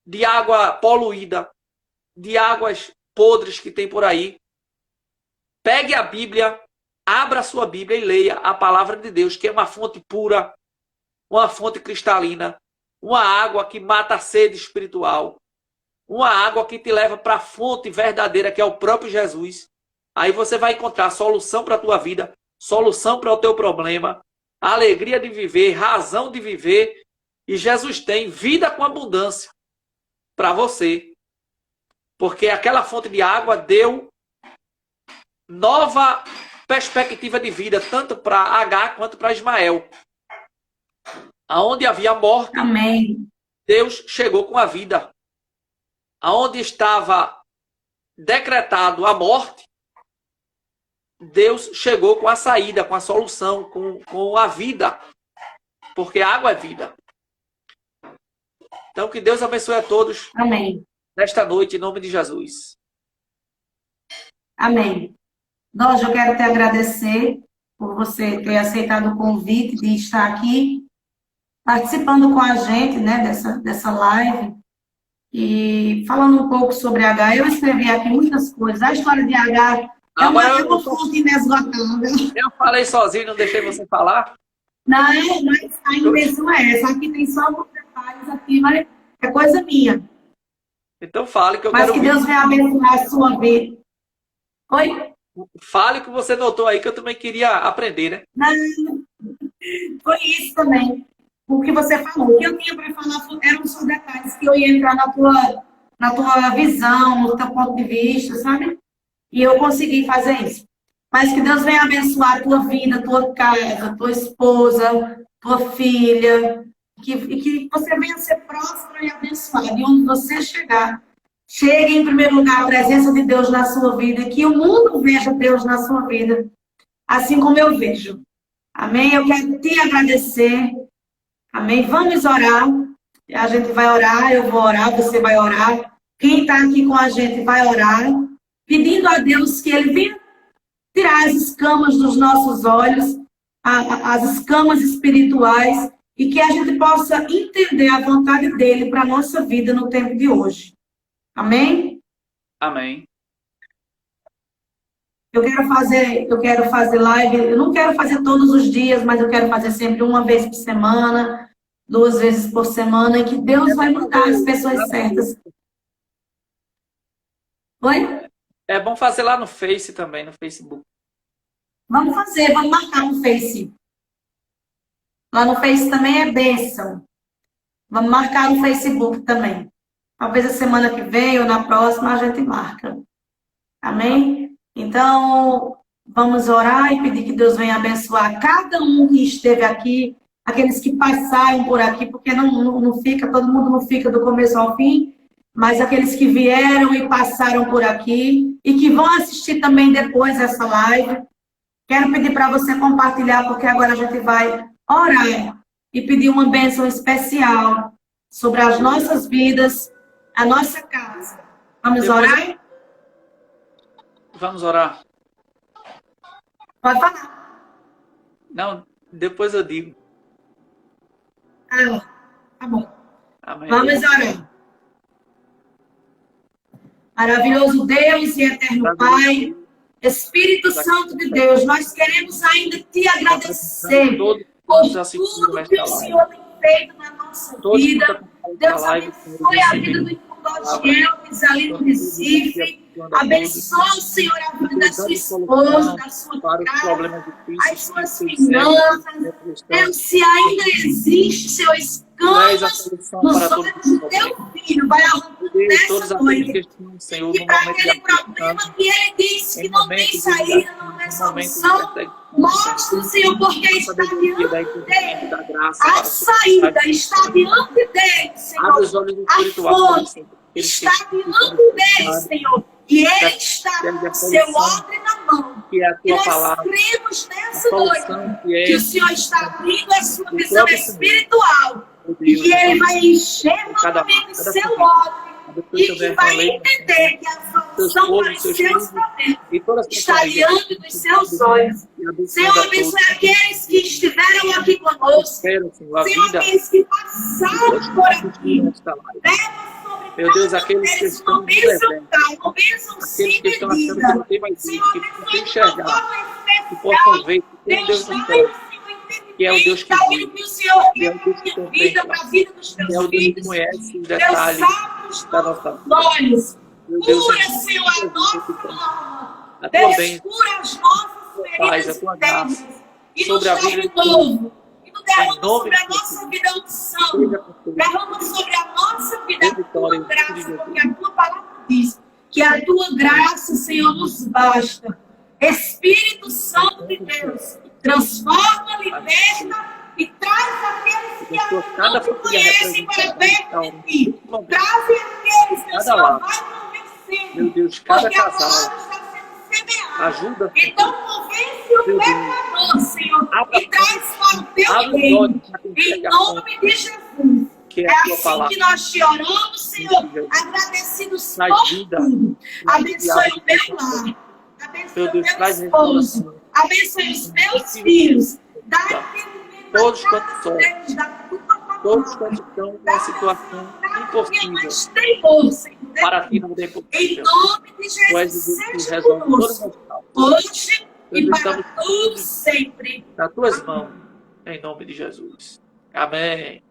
de água poluída, de águas podres que tem por aí, pegue a Bíblia, abra a sua Bíblia e leia a palavra de Deus, que é uma fonte pura, uma fonte cristalina, uma água que mata a sede espiritual, uma água que te leva para a fonte verdadeira, que é o próprio Jesus. Aí você vai encontrar solução para a tua vida, solução para o teu problema, alegria de viver, razão de viver. E Jesus tem vida com abundância para você. Porque aquela fonte de água deu nova perspectiva de vida, tanto para Agar quanto para Ismael. Aonde havia morte, Amém. Deus chegou com a vida. Aonde estava decretado a morte, Deus chegou com a saída, com a solução, com a vida. Porque a água é vida. Então, que Deus abençoe a todos. Amém. Nesta noite, em nome de Jesus. Amém. Nós, eu quero te agradecer por você ter aceitado o convite de estar aqui participando com a gente, né, dessa live e falando um pouco sobre H. Eu escrevi aqui muitas coisas. A história de H é uma fonte inesgotável. Eu falei sozinho, não deixei você falar? Não, mas a intenção é essa. Aqui tem só alguns detalhes aqui, mas é coisa minha. Então fale que eu mas quero que Deus venha abençoar a sua vida. Oi? Fale o que você notou aí, que eu também queria aprender, né? Não, foi isso também. O que você falou. O que eu tinha para falar eram só detalhes que eu ia entrar na tua visão, no teu ponto de vista, sabe? E eu consegui fazer isso. Mas que Deus venha abençoar a tua vida, a tua casa, a tua esposa, tua filha. E que você venha ser próspero e abençoado. E onde você chegar, chegue em primeiro lugar a presença de Deus na sua vida. E que o mundo veja Deus na sua vida. Assim como eu vejo. Amém? Eu quero te agradecer. Amém? Vamos orar. A gente vai orar, eu vou orar, você vai orar. Quem está aqui com a gente vai orar. Pedindo a Deus que Ele venha tirar as escamas dos nossos olhos, as escamas espirituais, e que a gente possa entender a vontade dEle para a nossa vida no tempo de hoje. Amém? Amém. Eu quero fazer live, eu não quero fazer todos os dias, mas eu quero fazer sempre uma vez por semana, 2 vezes por semana, e que Deus vai mandar as pessoas certas. Oi? É bom fazer lá no Face também, no Facebook. Vamos fazer, vamos marcar no Face. Lá no Face também é bênção. Vamos marcar no Facebook também. Talvez a semana que vem ou na próxima a gente marca. Amém? Então, vamos orar e pedir que Deus venha abençoar cada um que esteve aqui, aqueles que passaram por aqui, porque não fica, todo mundo não fica do começo ao fim, mas aqueles que vieram e passaram por aqui e que vão assistir também depois essa live. Quero pedir para você compartilhar, porque agora a gente vai orar e pedir uma bênção especial sobre as nossas vidas, a nossa casa. Vamos orar? Vamos orar. Pode falar. Não, depois eu digo. Ah, tá bom. Amém. Vamos orar. Maravilhoso Deus e eterno Pai, Espírito Santo de Deus, nós queremos ainda te agradecer por tudo que o Senhor tem feito na nossa vida. Deus abençoe a vida do irmão Elvis ali no Recife. Abençoe, Senhor, a vida da sua esposa, da sua casa, as suas finanças. Deus, se ainda existe, Senhor, escamas nos olhos do teu filho, vai arrumando nessa noite. E para aquele problema que ele disse que não tem saída, não tem solução, mostra, Senhor, porque está diante dele. A saída está diante dele, Senhor. A fonte está diante dele, Senhor. E ele está com o seu odre na mão. que é a E tua nós palavra, cremos a nessa solução noite que é que o Senhor está abrindo a sua o visão próprio Senhor. espiritual Meu e Deus, que Ele vai encher cada novamente o seu família, ódio abençoe e também que a vai Marlene, entender que a seus solução para esposos, os seus seus filhos problemas e toda a sua está família. diante dos seus olhos. E Senhor, abençoando a abençoe todos. aqueles que estiveram aqui conosco. Espero, Senhor, a Senhor, vida aqueles que de passaram todos que por estão assistindo aqui. nesta live. Leva sobre Meu Deus, cada aqueles que deles estão uma no bênção, deserto, Pai, uma bênção aqueles sem que estão achando que medida. não tem mais Senhor, jeito, que não abençoe tem de uma enxergar, forma que possam ver que tem um Deus, Deus no dá-lhe, céu, Senhor, que é o Deus entendimento que daquilo vê, que o Senhor que é quer o para Deus a que minha vida, contempla, para a vida dos que é teus o Deus que filhos. conhece os Deus, detalhes abre os da nossa nossos vida. olhos. Meu Deus, Cura, em nome Senhor, de a Jesus, nossa alma. a tua Deus, bênção, cura as nossas a tua paz, a feridas tua graça internas. E nos sobre a dá vida de de todos, novo. E nos em derrama nome sobre a de nossa Jesus. vida a unção. Seja com todos. Derrama sobre a nossa vida Dê a tua vitória em nome de graça, Jesus. porque a tua palavra diz que a tua graça, Senhor, nos basta. Espírito Santo de Deus, transforma, liberta e traz aqueles que Abençoa ainda cada não te família conhecem para representada perto de ti. neste momento. Traz aqueles que o Cada Senhor lado. vai convencendo. Meu Deus, cada Porque a casal. palavra está sendo semeada. Ajuda, Então convence o meu Deus. pecador, Senhor, Abra e traz para o teu Abre os reino. olhos para quem Em enxerga a nome de Jesus. que é É a tua assim palavra. que nós te oramos, Senhor, Sim, Jesus. agradecidos Traz por vida. tudo. Traz Abençoe diálogo o meu com lar. Meu Abençoe o Deus, meu traz esposo. restauração. Abençoe os meus filhos. Dá entendimento Todos a cada quantos são. deles da tua Todos palavra. quantos estão numa situação impossível. Mais temor, Senhor. Para ti não é Em impossível. nome de Tu és Jesus, o Deus que seja resolve todas conosco. as causas. Hoje e Nós para estamos todos sempre. nas tuas mãos, em nome de Jesus. Amém.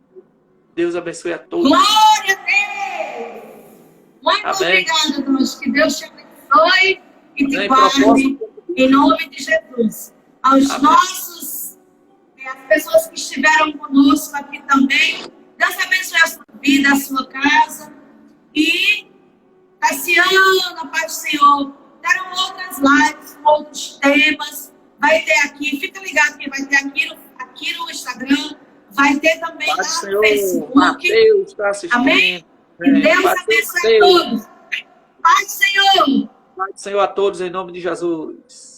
Deus abençoe a todos. Glória a Deus! Muito Amém. obrigada, Deus. Que Deus te abençoe e te Amém. guarde Propósito. em nome de Jesus. Aos Amém. nossos, as pessoas que estiveram conosco aqui também, Deus abençoe a sua vida, a sua casa. E Cassiano, a paz do Senhor, terão outras lives com outros temas. Vai ter aqui, fica ligado que vai ter aqui no Instagram, vai ter também Pai do lá no Senhor, Facebook. Mateus está assistindo. Amém? Que Amém. Deus Pai do abençoe a Senhor. todos. Paz do Senhor. Pai do Senhor a todos, em nome de Jesus.